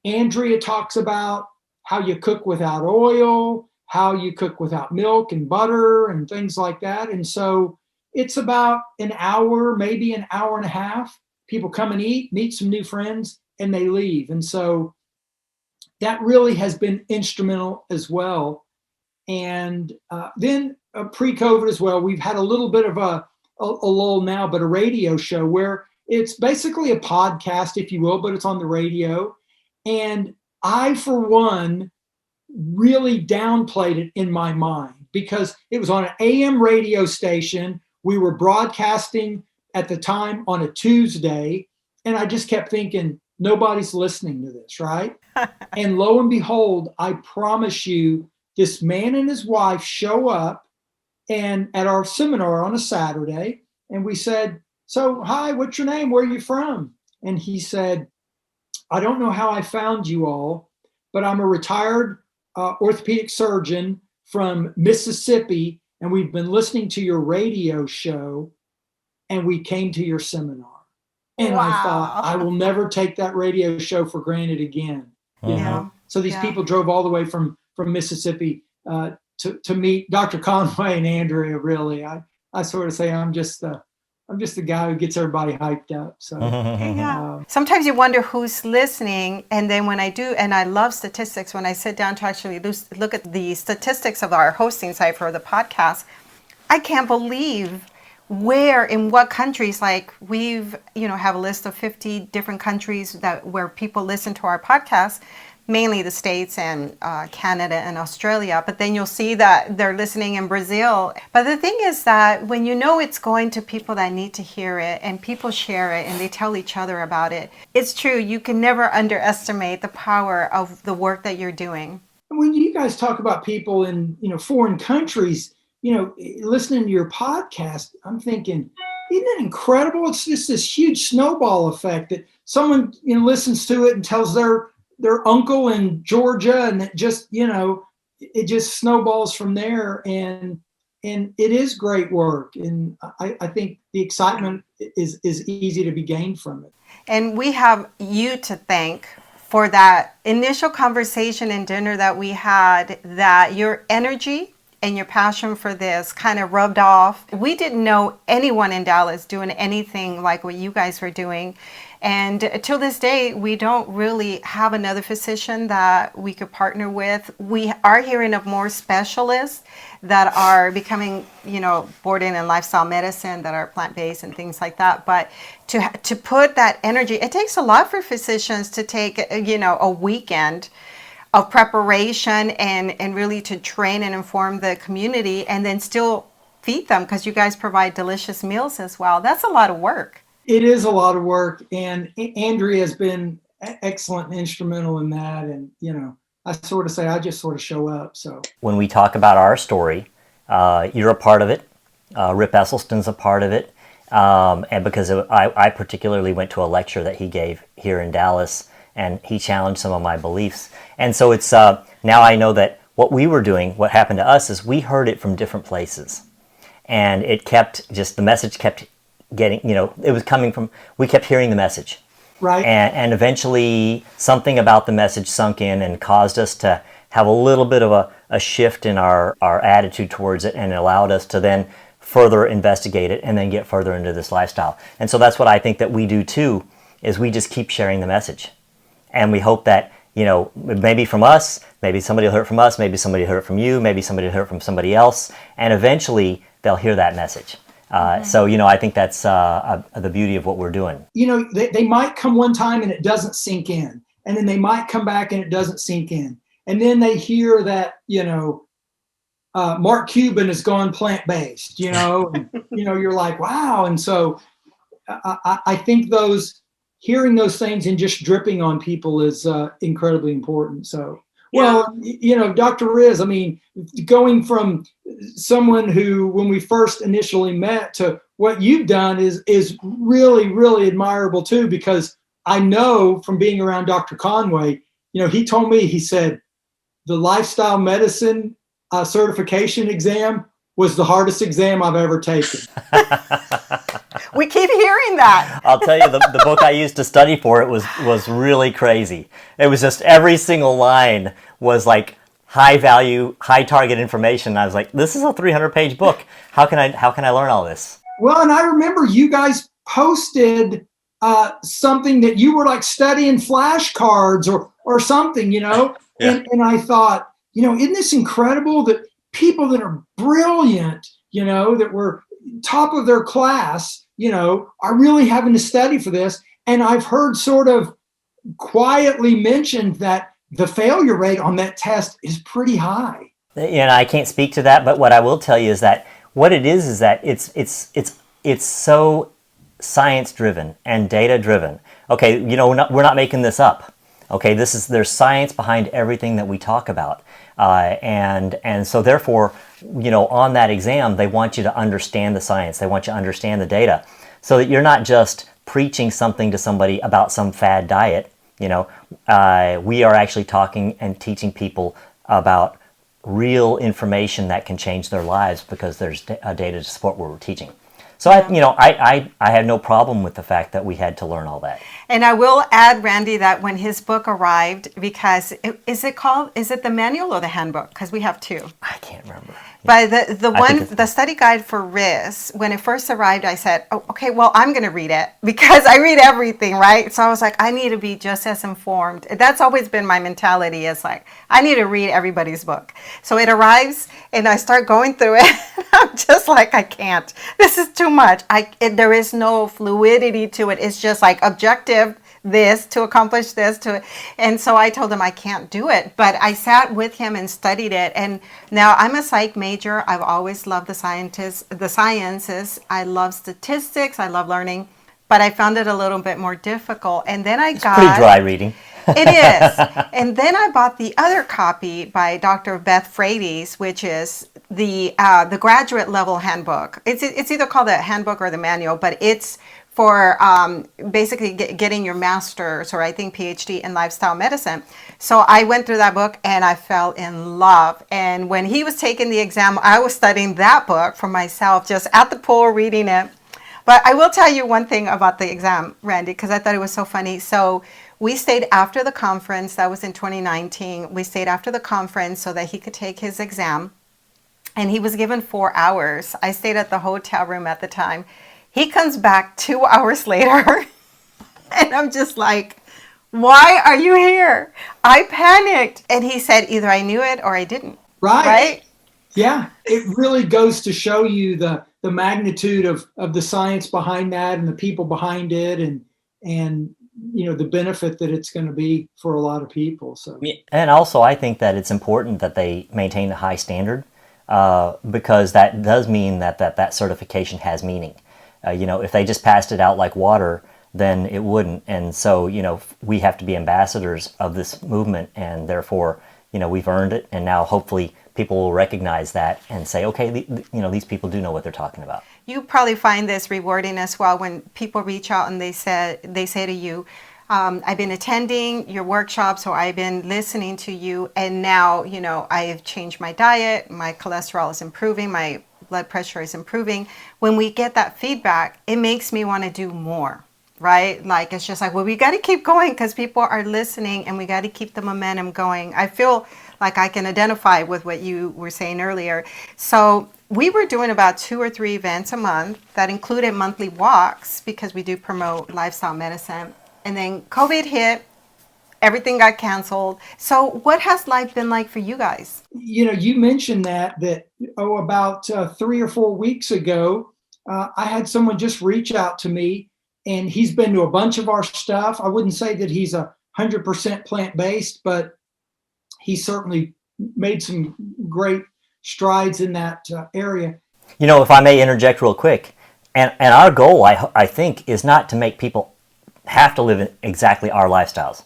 Andrea talks about how you cook without oil, how you cook without milk and butter and things like that. And so it's about an hour, maybe an hour and a half. People come and eat, meet some new friends, and they leave. And so that really has been instrumental as well. And then pre-COVID as well, we've had a little bit of a lull now, but a radio show where it's basically a podcast, if you will, but it's on the radio. And I, for one, really downplayed it in my mind because it was on an AM radio station. We were broadcasting at the time on a Tuesday, and I just kept thinking, nobody's listening to this, right? And lo and behold, I promise you, this man and his wife show up and at our seminar on a Saturday, and we said, so, hi, what's your name? Where are you from? And he said, I don't know how I found you all, but I'm a retired orthopedic surgeon from Mississippi, and we've been listening to your radio show, and we came to your seminar. And wow. I thought, I will never take that radio show for granted again. You know? So these people drove all the way from Mississippi to meet Dr. Conway and Andrea. Really, I sort of say I'm just the guy who gets everybody hyped up. So sometimes you wonder who's listening, and then when I do, and I love statistics, when I sit down to actually look at the statistics of our hosting site for the podcast, I can't believe where, in what countries, like we've, have a list of 50 different countries where people listen to our podcast, mainly the States and Canada and Australia, but then you'll see that they're listening in Brazil. But the thing is that when it's going to people that need to hear it, and people share it and they tell each other about it, it's true. You can never underestimate the power of the work that you're doing. When you guys talk about people in foreign countries, listening to your podcast, I'm thinking, isn't it incredible? It's just this huge snowball effect that someone listens to it and tells their uncle in Georgia, and it just snowballs from there, and it is great work, and I think the excitement is easy to be gained from it. And we have you to thank for that initial conversation and dinner that we had, that your energy and your passion for this kind of rubbed off. We didn't know anyone in Dallas doing anything like what you guys were doing. And till this day, we don't really have another physician that we could partner with. We are hearing of more specialists that are becoming, board in lifestyle medicine, that are plant-based and things like that. But to put that energy, it takes a lot for physicians to take, a weekend of preparation and really to train and inform the community and then still feed them because you guys provide delicious meals as well. That's a lot of work. It is a lot of work, and Andrea has been excellent and instrumental in that. And, I sort of say I just sort of show up. So when we talk about our story, you're a part of it. Rip Esselstyn's a part of it. And because I particularly went to a lecture that he gave here in Dallas, and he challenged some of my beliefs. And so it's now I know that what we were doing, what happened to us is we heard it from different places. And it kept, just the message kept getting, it was coming from, we kept hearing the message. Right. And eventually something about the message sunk in and caused us to have a little bit of a shift in our attitude towards it, and it allowed us to then further investigate it and then get further into this lifestyle. And so that's what I think that we do too, is we just keep sharing the message. And we hope that, maybe from us, maybe somebody will hear it from us, maybe somebody will hear it from you, maybe somebody will hear it from somebody else, and eventually they'll hear that message. So, I think that's the beauty of what we're doing. They might come one time and it doesn't sink in. And then they might come back and it doesn't sink in. And then they hear that, Mark Cuban has gone plant-based, and, you're like, wow. And so I think hearing those things and just dripping on people is incredibly important. So, well, Dr. Riz, going from someone who, when we first initially met, to what you've done is really, really admirable too, because I know from being around Dr. Conway, he told me, he said, the lifestyle medicine certification exam was the hardest exam I've ever taken. We keep hearing that. I'll tell you, the book I used to study for it was really crazy. It was just every single line was like high value, high target information. I was like, this is a 300-page book. How can I learn all this? Well, and I remember you guys posted something that you were like studying flashcards or something, Yeah. And I thought, isn't this incredible that people that are brilliant, that were top of their class, are really having to study for this. And I've heard sort of quietly mentioned that the failure rate on that test is pretty high. I can't speak to that, but what I will tell you is that what it is that it's so science driven and data driven. Okay, we're not making this up. Okay, there's science behind everything that we talk about, and so therefore, on that exam, they want you to understand the science. They want you to understand the data, so that you're not just preaching something to somebody about some fad diet. We are actually talking and teaching people about real information that can change their lives because there's data to support what we're teaching. So I had no problem with the fact that we had to learn all that. And I will add, Randy, that when his book arrived, because is it the manual or the handbook? Because we have two. I can't remember. But the study guide for Riz, when it first arrived, I said, oh, okay, well, I'm going to read it because I read everything, right? So I was like, I need to be just as informed. That's always been my mentality, is like, I need to read everybody's book. So it arrives and I start going through it. I'm just like, I can't. This is too much. There is no fluidity to it. It's just like objective, this to accomplish this and so I told him I can't do it, but I sat with him and studied it. And now I'm a psych major. I've always loved the sciences. I love statistics. I love learning, but I found it a little bit more difficult. And then it's pretty dry reading. It is. And then I bought the other copy by Dr. Beth Frates, which is the graduate level handbook. It's either called the handbook or the manual, but it's for basically getting your master's or I think PhD in lifestyle medicine. So I went through that book and I fell in love. And when he was taking the exam, I was studying that book for myself, just at the pool reading it. But I will tell you one thing about the exam, Randy, because I thought it was so funny. So we stayed after the conference. That was in 2019. We stayed after the conference so that he could take his exam. And he was given 4 hours. I stayed at the hotel room at the time. He comes back 2 hours later, and I'm just like, why are you here? I panicked. And he said, either I knew it or I didn't. Right? Yeah. It really goes to show you the magnitude of the science behind that and the people behind it. And the benefit that it's going to be for a lot of people. So, and also I think that it's important that they maintain a high standard, because that does mean that certification has meaning. If they just passed it out like water, then it wouldn't. And so, we have to be ambassadors of this movement, and therefore, we've earned it. And now hopefully people will recognize that and say, okay, these people do know what they're talking about. You probably find this rewarding as well when people reach out and they say to you, I've been attending your workshops, or I've been listening to you, and now, I've changed my diet, my cholesterol is improving, my blood pressure is improving. When we get that feedback, it makes me want to do more, right? Like, it's just like, well, we got to keep going because people are listening, and we got to keep the momentum going. I feel like I can identify with what you were saying earlier. So we were doing about 2 or 3 events a month that included monthly walks because we do promote lifestyle medicine. And then COVID hit, everything got canceled. So what has life been like for you guys? You mentioned that about 3 or 4 weeks ago, I had someone just reach out to me, and he's been to a bunch of our stuff. I wouldn't say that he's 100% plant-based, but he certainly made some great strides in that area. If I may interject real quick, and our goal, I think, is not to make people have to live in exactly our lifestyles.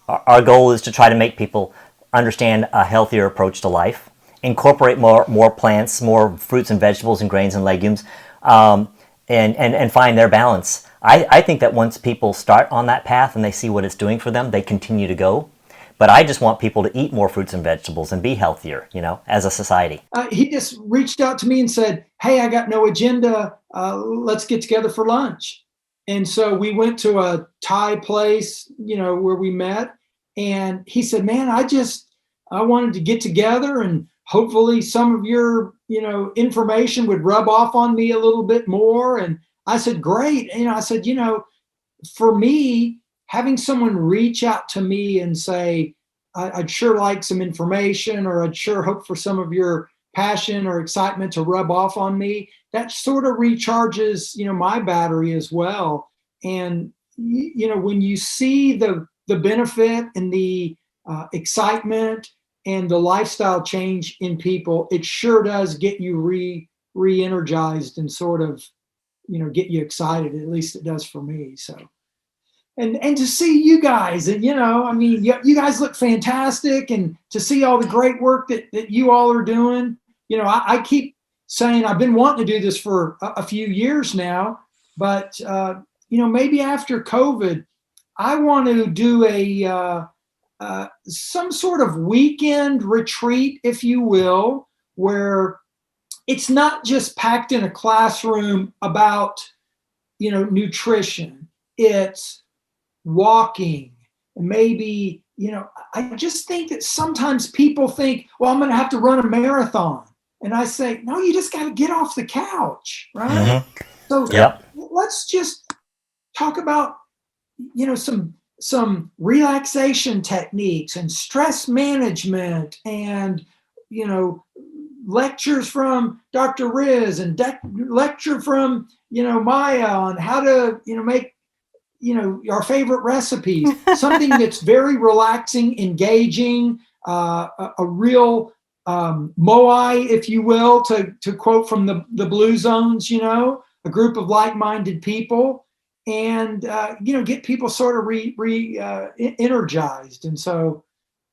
Our goal is to try to make people understand a healthier approach to life, incorporate more plants, more fruits and vegetables and grains and legumes, and find their balance. I think that once people start on that path and they see what it's doing for them, they continue to go. But I just want people to eat more fruits and vegetables and be healthier, as a society. He just reached out to me and said, hey, I got no agenda. Let's get together for lunch. And so we went to a Thai place, where we met. And he said, man, I wanted to get together, and hopefully some of your, information would rub off on me a little bit more. And I said, great. And I said, for me, having someone reach out to me and say, I'd sure like some information, or I'd sure hope for some of your passion or excitement to rub off on me, that sort of recharges, my battery as well. And, when you see the benefit and the excitement and the lifestyle change in people, it sure does get you re-energized and sort of, get you excited. At least it does for me. So. And to see you guys, and you guys look fantastic, and to see all the great work that you all are doing. I keep saying I've been wanting to do this for a few years now, but maybe after COVID, I want to do some sort of weekend retreat, if you will, where it's not just packed in a classroom about nutrition. It's walking, maybe, I just think that sometimes people think, well, I'm going to have to run a marathon. And I say, no, you just got to get off the couch, right? Mm-hmm. So let's just talk about, some relaxation techniques and stress management, and, lectures from Dr. Riz and lecture from, Maya on how to, make our favorite recipes, something that's very relaxing, engaging, a real moai, if you will, to quote from the Blue Zones, a group of like-minded people, and get people sort of energized. And so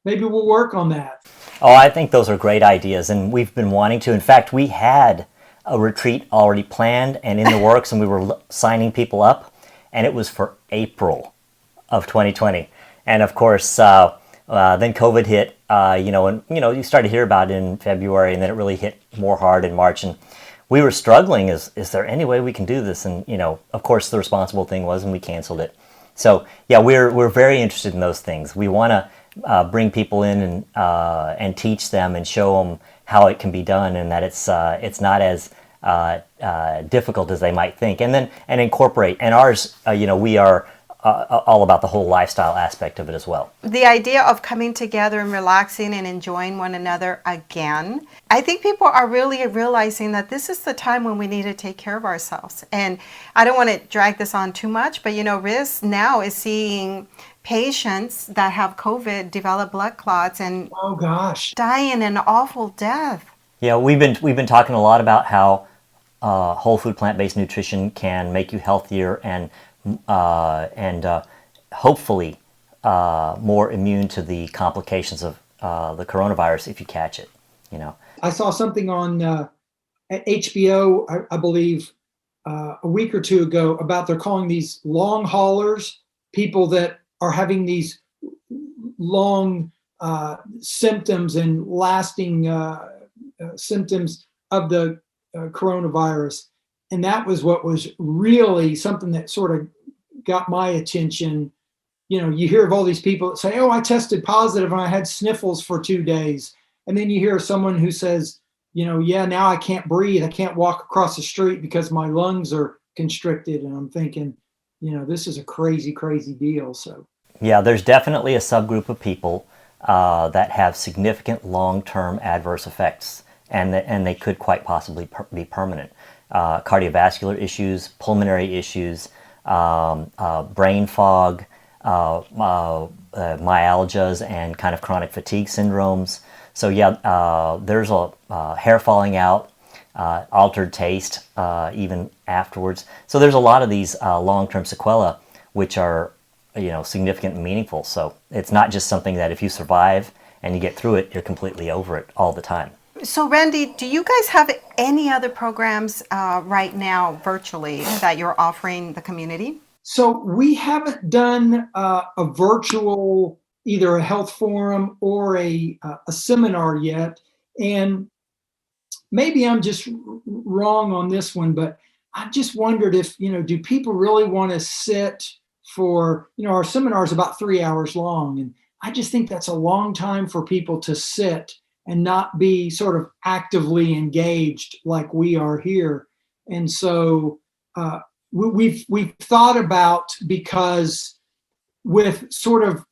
maybe we'll work on that. Oh, I think those are great ideas, and we've been wanting to. In fact, we had a retreat already planned and in the works, and we were signing people up. And it was for April of 2020. And of course, then COVID hit, and, you started to hear about it in February, and then it really hit more hard in March. And we were struggling. Is there any way we can do this? And, of course, the responsible thing was, and we canceled it. So, yeah, we're very interested in those things. We want to bring people in and teach them and show them how it can be done, and that it's not as difficult as they might think, and incorporate. And ours, we are all about the whole lifestyle aspect of it as well. The idea of coming together and relaxing and enjoying one another again. I think people are really realizing that this is the time when we need to take care of ourselves. And I don't want to drag this on too much, but Riz now is seeing patients that have COVID develop blood clots and Oh gosh, dying an awful death. Yeah, we've been talking a lot about how whole food plant-based nutrition can make you healthier and hopefully more immune to the complications of the coronavirus if you catch it. I saw something on at HBO, I believe, a week or two ago about they're calling these long haulers, people that are having these long symptoms and lasting symptoms of the coronavirus. And that was what was really something that sort of got my attention. You hear of all these people that say, oh, I tested positive and I had sniffles for 2 days. And then you hear someone who says, yeah, now I can't breathe. I can't walk across the street because my lungs are constricted. And I'm thinking, this is a crazy, crazy deal. So yeah, there's definitely a subgroup of people that have significant long-term adverse effects, and they could quite possibly be permanent. Cardiovascular issues, pulmonary issues, brain fog, myalgias, and kind of chronic fatigue syndromes. So yeah, there's a hair falling out, altered taste even afterwards. So there's a lot of these long-term sequelae which are significant and meaningful. So it's not just something that if you survive and you get through it, you're completely over it all the time. So Randy, do you guys have any other programs right now virtually that you're offering the community? So we haven't done a virtual, either a health forum or a seminar yet. And maybe I'm just wrong on this one, but I just wondered if, do people really want to sit for, our seminar is about 3 hours long. And I just think that's a long time for people to sit and not be sort of actively engaged like we are here. And so we've thought about, because with sort of,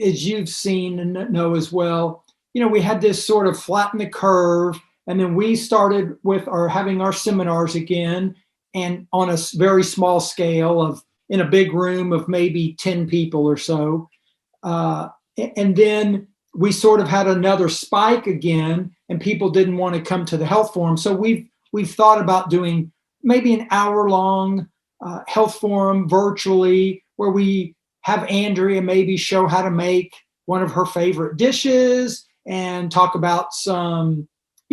as you've seen and know as well, we had this sort of flatten the curve, and then we started with having our seminars again, and on a very small scale of in a big room of maybe 10 people or so. And then we sort of had another spike again, and people didn't want to come to the health forum. So we've thought about doing maybe an hour-long health forum virtually, where we have Andrea maybe show how to make one of her favorite dishes and talk about some,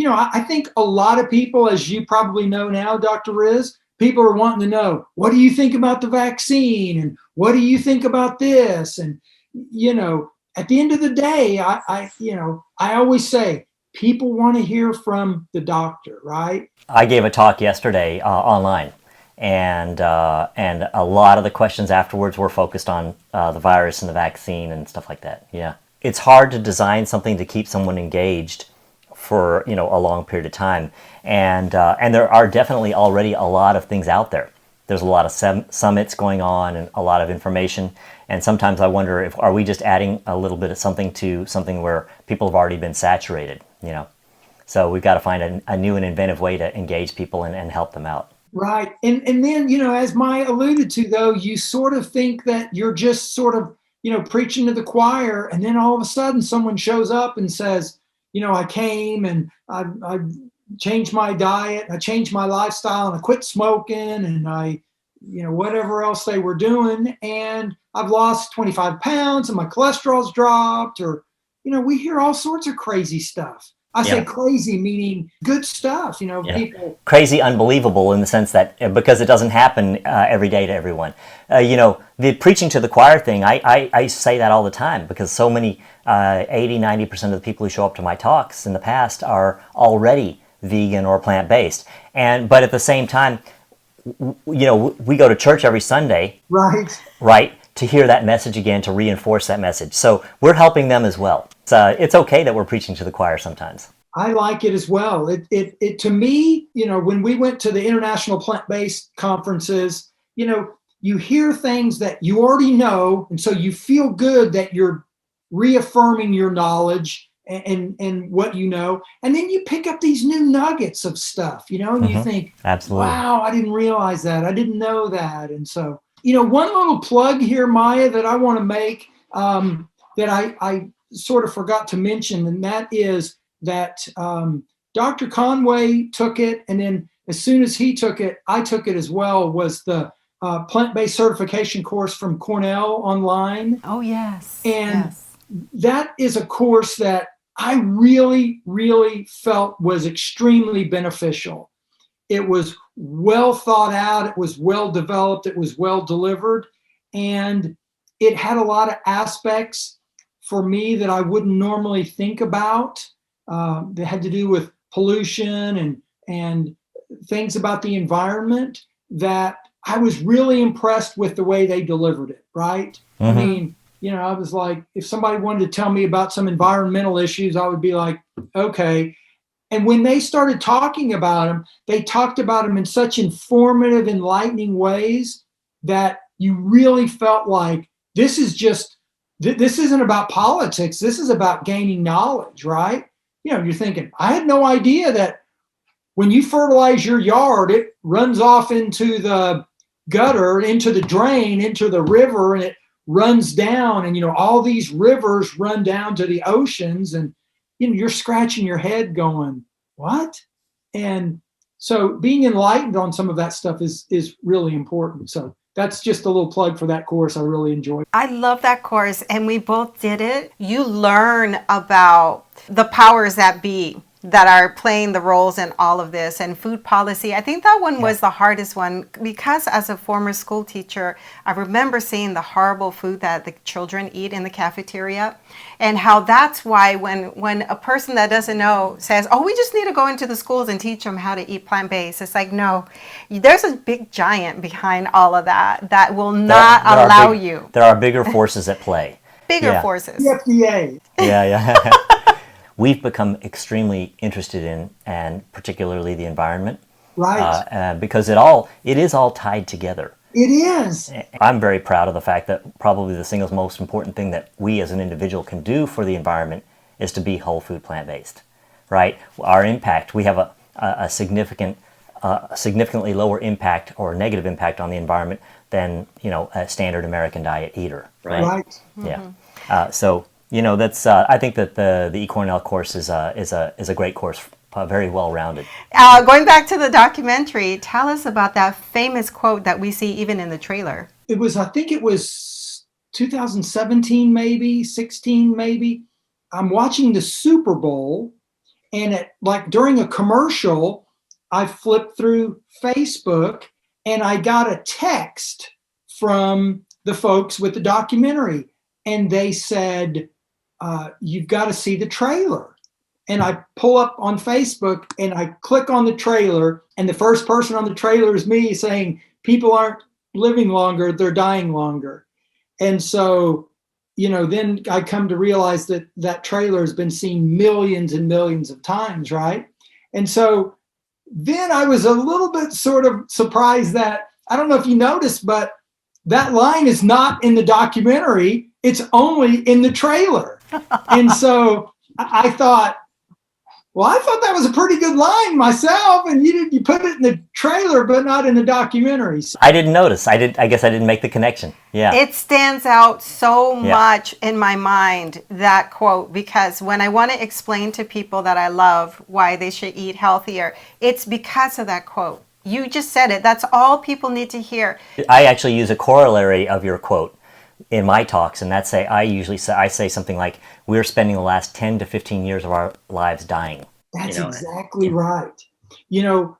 I think a lot of people, as you probably know now, Dr. Riz, people are wanting to know, what do you think about the vaccine? And what do you think about this? And, at the end of the day, I always say, people want to hear from the doctor, right? I gave a talk yesterday online, and a lot of the questions afterwards were focused on the virus and the vaccine and stuff like that. Yeah, it's hard to design something to keep someone engaged for a long period of time, and there are definitely already a lot of things out there. There's a lot of summits going on and a lot of information, and sometimes I wonder are we just adding a little bit of something to something where people have already been saturated. So we've got to find a new and inventive way to engage people and help them out. Right. And then, as Maya alluded to, though, you sort of think that you're just sort of, preaching to the choir. And then all of a sudden someone shows up and says, I came and I changed my diet, I changed my lifestyle, and I quit smoking, and I, whatever else they were doing. And I've lost 25 pounds and my cholesterol's dropped, or, we hear all sorts of crazy stuff. I say crazy, meaning good stuff, people. Crazy, unbelievable in the sense that because it doesn't happen every day to everyone. The preaching to the choir thing, I say that all the time, because so many 80-90% of the people who show up to my talks in the past are already vegan or plant-based. But at the same time, we go to church every Sunday. Right, to hear that message again, to reinforce that message. So we're helping them as well. It's okay that we're preaching to the choir sometimes. I like it as well. It to me, when we went to the international plant-based conferences, you hear things that you already know, and so you feel good that you're reaffirming your knowledge and what you know, and then you pick up these new nuggets of stuff, and you think, Absolutely. wow, I didn't realize that, I didn't know that. And so, one little plug here, Maya, that I want to make, that I sort of forgot to mention, and that is that Dr. Conway took it, and then as soon as he took it, I took it as well, was the Plant Based certification course from Cornell online. Oh, yes. And yes. that is a course that I really, really felt was extremely beneficial. It was well thought out, it was well developed, it was well delivered, and it had a lot of aspects for me that I wouldn't normally think about. That had to do with pollution and things about the environment that I was really impressed with the way they delivered it, right? I mean, I was like, if somebody wanted to tell me about some environmental issues, I would be like, okay. And when they started talking about them, they talked about them in such informative, enlightening ways that you really felt like this isn't about politics. This is about gaining knowledge, right? You're thinking, I had no idea that when you fertilize your yard, it runs off into the gutter, into the drain, into the river, and it runs down. And, all these rivers run down to the oceans, and, you're scratching your head going, what? And so being enlightened on some of that stuff is really important. So that's just a little plug for that course. I really enjoyed. I love that course, and we both did it. You learn about the powers that be that are playing the roles in all of this, and food policy. I think that one was the hardest one, because as a former school teacher, I remember seeing the horrible food that the children eat in the cafeteria, and how that's why when a person that doesn't know says, oh, we just need to go into the schools and teach them how to eat plant-based, it's like, no, there's a big giant behind all of that will not allow you. There are bigger forces at play. Bigger forces. The FDA. Yeah. We've become extremely interested in, and particularly the environment, right? Because it is all tied together. It is. I'm very proud of the fact that probably the single most important thing that we as an individual can do for the environment is to be whole food plant-based, right? Our impact, we have a significantly lower impact or negative impact on the environment than a standard American diet eater, right? Right. Yeah. So. That's. I think that the eCornell course is a great course, very well rounded. Going back to the documentary, tell us about that famous quote that we see even in the trailer. I think it was 2017, maybe 16, maybe. I'm watching the Super Bowl, and during a commercial, I flipped through Facebook, and I got a text from the folks with the documentary, and they said, you've got to see the trailer. And I pull up on Facebook and I click on the trailer, and the first person on the trailer is me saying, people aren't living longer, they're dying longer. And so, then I come to realize that trailer has been seen millions and millions of times, right? And so then I was a little bit sort of surprised that, I don't know if you noticed, but that line is not in the documentary, it's only in the trailer. And so I thought that was a pretty good line myself, and you put it in the trailer but not in the documentary. So I didn't notice. I guess I didn't make the connection. Yeah. It stands out so much in my mind, that quote, because when I want to explain to people that I love why they should eat healthier, it's because of that quote. You just said it. That's all people need to hear. I actually use a corollary of your quote in my talks, and that's I say something like, we're spending the last 10 to 15 years of our lives dying. That's exactly right.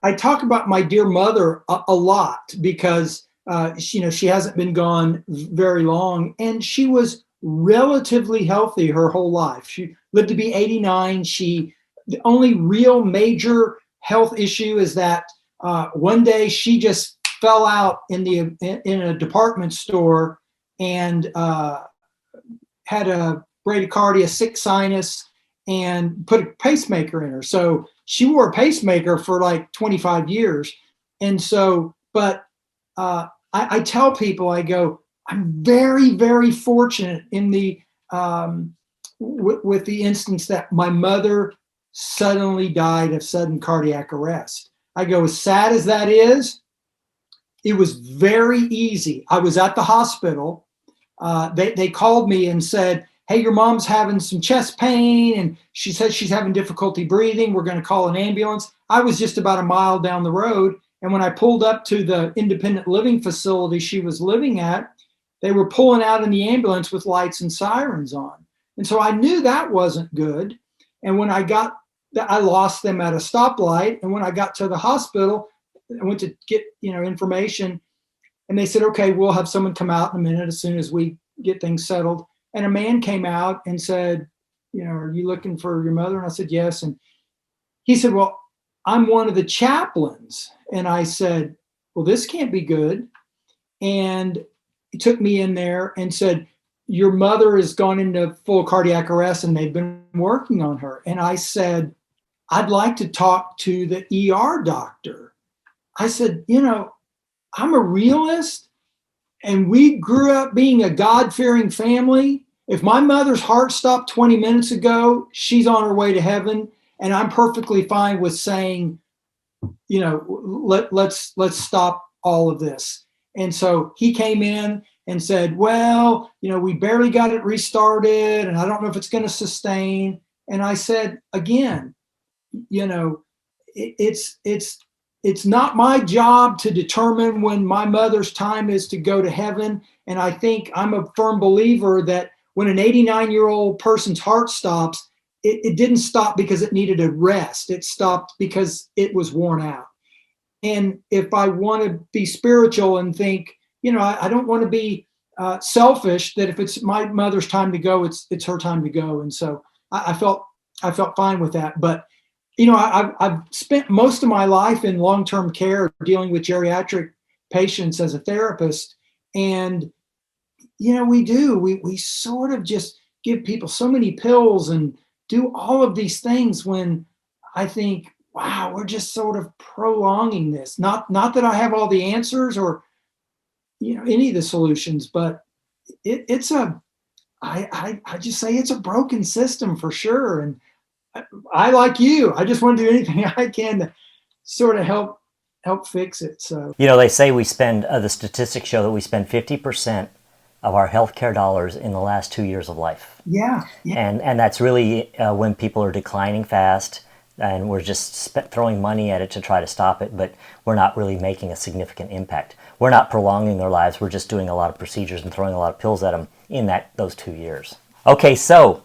I talk about my dear mother a lot because she hasn't been gone very long, and she was relatively healthy her whole life. She lived to be 89. The only real major health issue is that one day she just fell out in a department store and had a bradycardia, sick sinus, and put a pacemaker in her. So she wore a pacemaker for like 25 years. And so, but I tell people, I go, I'm very, very fortunate in the with the instance that my mother suddenly died of sudden cardiac arrest. I go, as sad as that is, it was very easy. I was at the hospital. They called me and said, hey, your mom's having some chest pain, and she says she's having difficulty breathing. We're going to call an ambulance. I was just about a mile down the road. And when I pulled up to the independent living facility she was living at, they were pulling out in the ambulance with lights and sirens on. And so I knew that wasn't good. And when I lost them at a stoplight. And when I got to the hospital, I went to get, information, and they said, okay, we'll have someone come out in a minute as soon as we get things settled. And a man came out and said, are you looking for your mother? And I said, yes. And he said, well, I'm one of the chaplains. And I said, well, this can't be good. And he took me in there and said, your mother has gone into full cardiac arrest and they've been working on her. And I said, I'd like to talk to the ER doctor. I said, I'm a realist, and we grew up being a God-fearing family. If my mother's heart stopped 20 minutes ago, she's on her way to heaven. And I'm perfectly fine with saying, let's stop all of this. And so he came in and said, well, we barely got it restarted, and I don't know if it's going to sustain. And I said, again, it's not my job to determine when my mother's time is to go to heaven. And I think I'm a firm believer that when an 89-year-old person's heart stops, it didn't stop because it needed a rest. It stopped because it was worn out. And if I want to be spiritual and think, I don't want to be selfish, that if it's my mother's time to go, it's her time to go. And so I felt fine with that. But I've spent most of my life in long-term care dealing with geriatric patients as a therapist. And, we sort of just give people so many pills and do all of these things when I think, wow, we're just sort of prolonging this. Not that I have all the answers or, any of the solutions, but I just say it's a broken system for sure. And I, like you, I just want to do anything I can to sort of help fix it. So, they say we spend, the statistics show that we spend 50% of our healthcare dollars in the last 2 years of life. Yeah. And that's really when people are declining fast, and we're just throwing money at it to try to stop it, but we're not really making a significant impact. We're not prolonging their lives. We're just doing a lot of procedures and throwing a lot of pills at them in those 2 years. Okay, so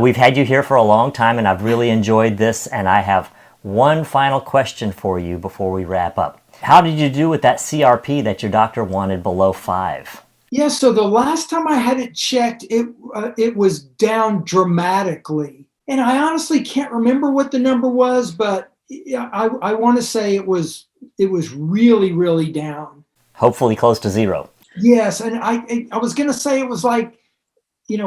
we've had you here for a long time, and I've really enjoyed this, and I have one final question for you before we wrap up. How did you do with that CRP that your doctor wanted below 5? Yeah, so the last time I had it checked, it was down dramatically. And I honestly can't remember what the number was, but I want to say it was really, really down. Hopefully close to 0. Yes, and I was going to say it was like,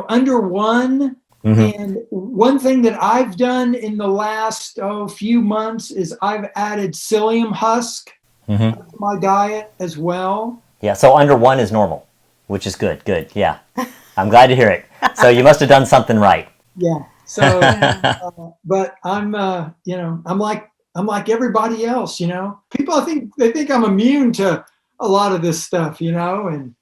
under 1. Mm-hmm. And one thing that I've done in the last few months is I've added psyllium husk to my diet as well. Yeah, so under 1 is normal, which is good. Good, yeah. I'm glad to hear it. So you must have done something right. Yeah. So, but I'm like everybody else. People they think I'm immune to a lot of this stuff. And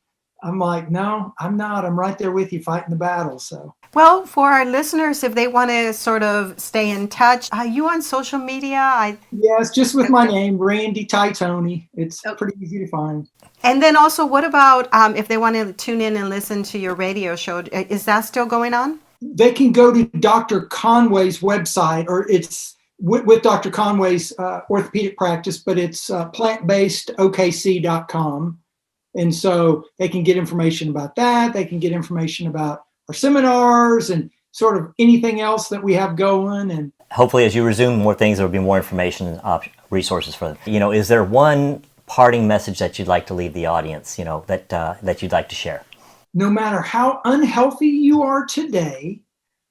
I'm like, no, I'm not. I'm right there with you, fighting the battle. So. Well, for our listeners, if they want to sort of stay in touch, are you on social media? Yes, just with my name, Randy Titony. It's pretty easy to find. And then also, what about if they want to tune in and listen to your radio show? Is that still going on? They can go to Dr. Conway's website, or it's with Dr. Conway's orthopedic practice, but it's plantbasedokc.com. And so they can get information about that. They can get information about our seminars and sort of anything else that we have going. And hopefully, as you resume more things, there will be more information and resources for them. Is there one parting message that you'd like to leave the audience, that you'd like to share? No matter how unhealthy you are today,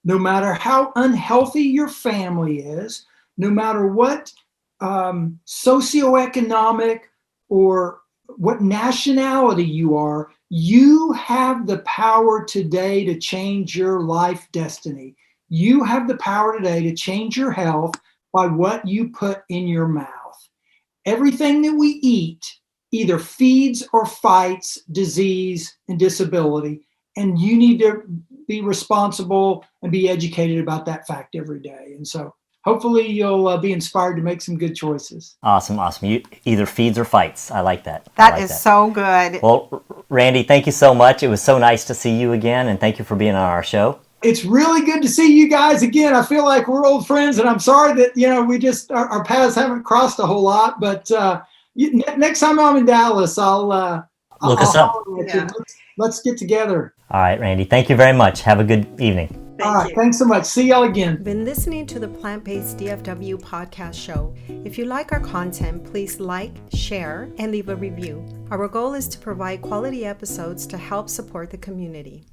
no matter how unhealthy your family is, no matter what socioeconomic or what nationality you are, you have the power today to change your life destiny. You have the power today to change your health by what you put in your mouth. Everything that we eat either feeds or fights disease and disability, and you need to be responsible and be educated about that fact every day. And so hopefully you'll be inspired to make some good choices. Awesome. You either feeds or fights. I like that. That is so good. Well, Randy, thank you so much. It was so nice to see you again, and thank you for being on our show. It's really good to see you guys again. I feel like we're old friends, and I'm sorry that, we just, our paths haven't crossed a whole lot, but next time I'm in Dallas, I'll look us up. Yeah. Let's get together. All right, Randy. Thank you very much. Have a good evening. All right. Thanks so much. See y'all again. Been listening to the Plant Based DFW podcast show. If you like our content, please like, share, and leave a review. Our goal is to provide quality episodes to help support the community.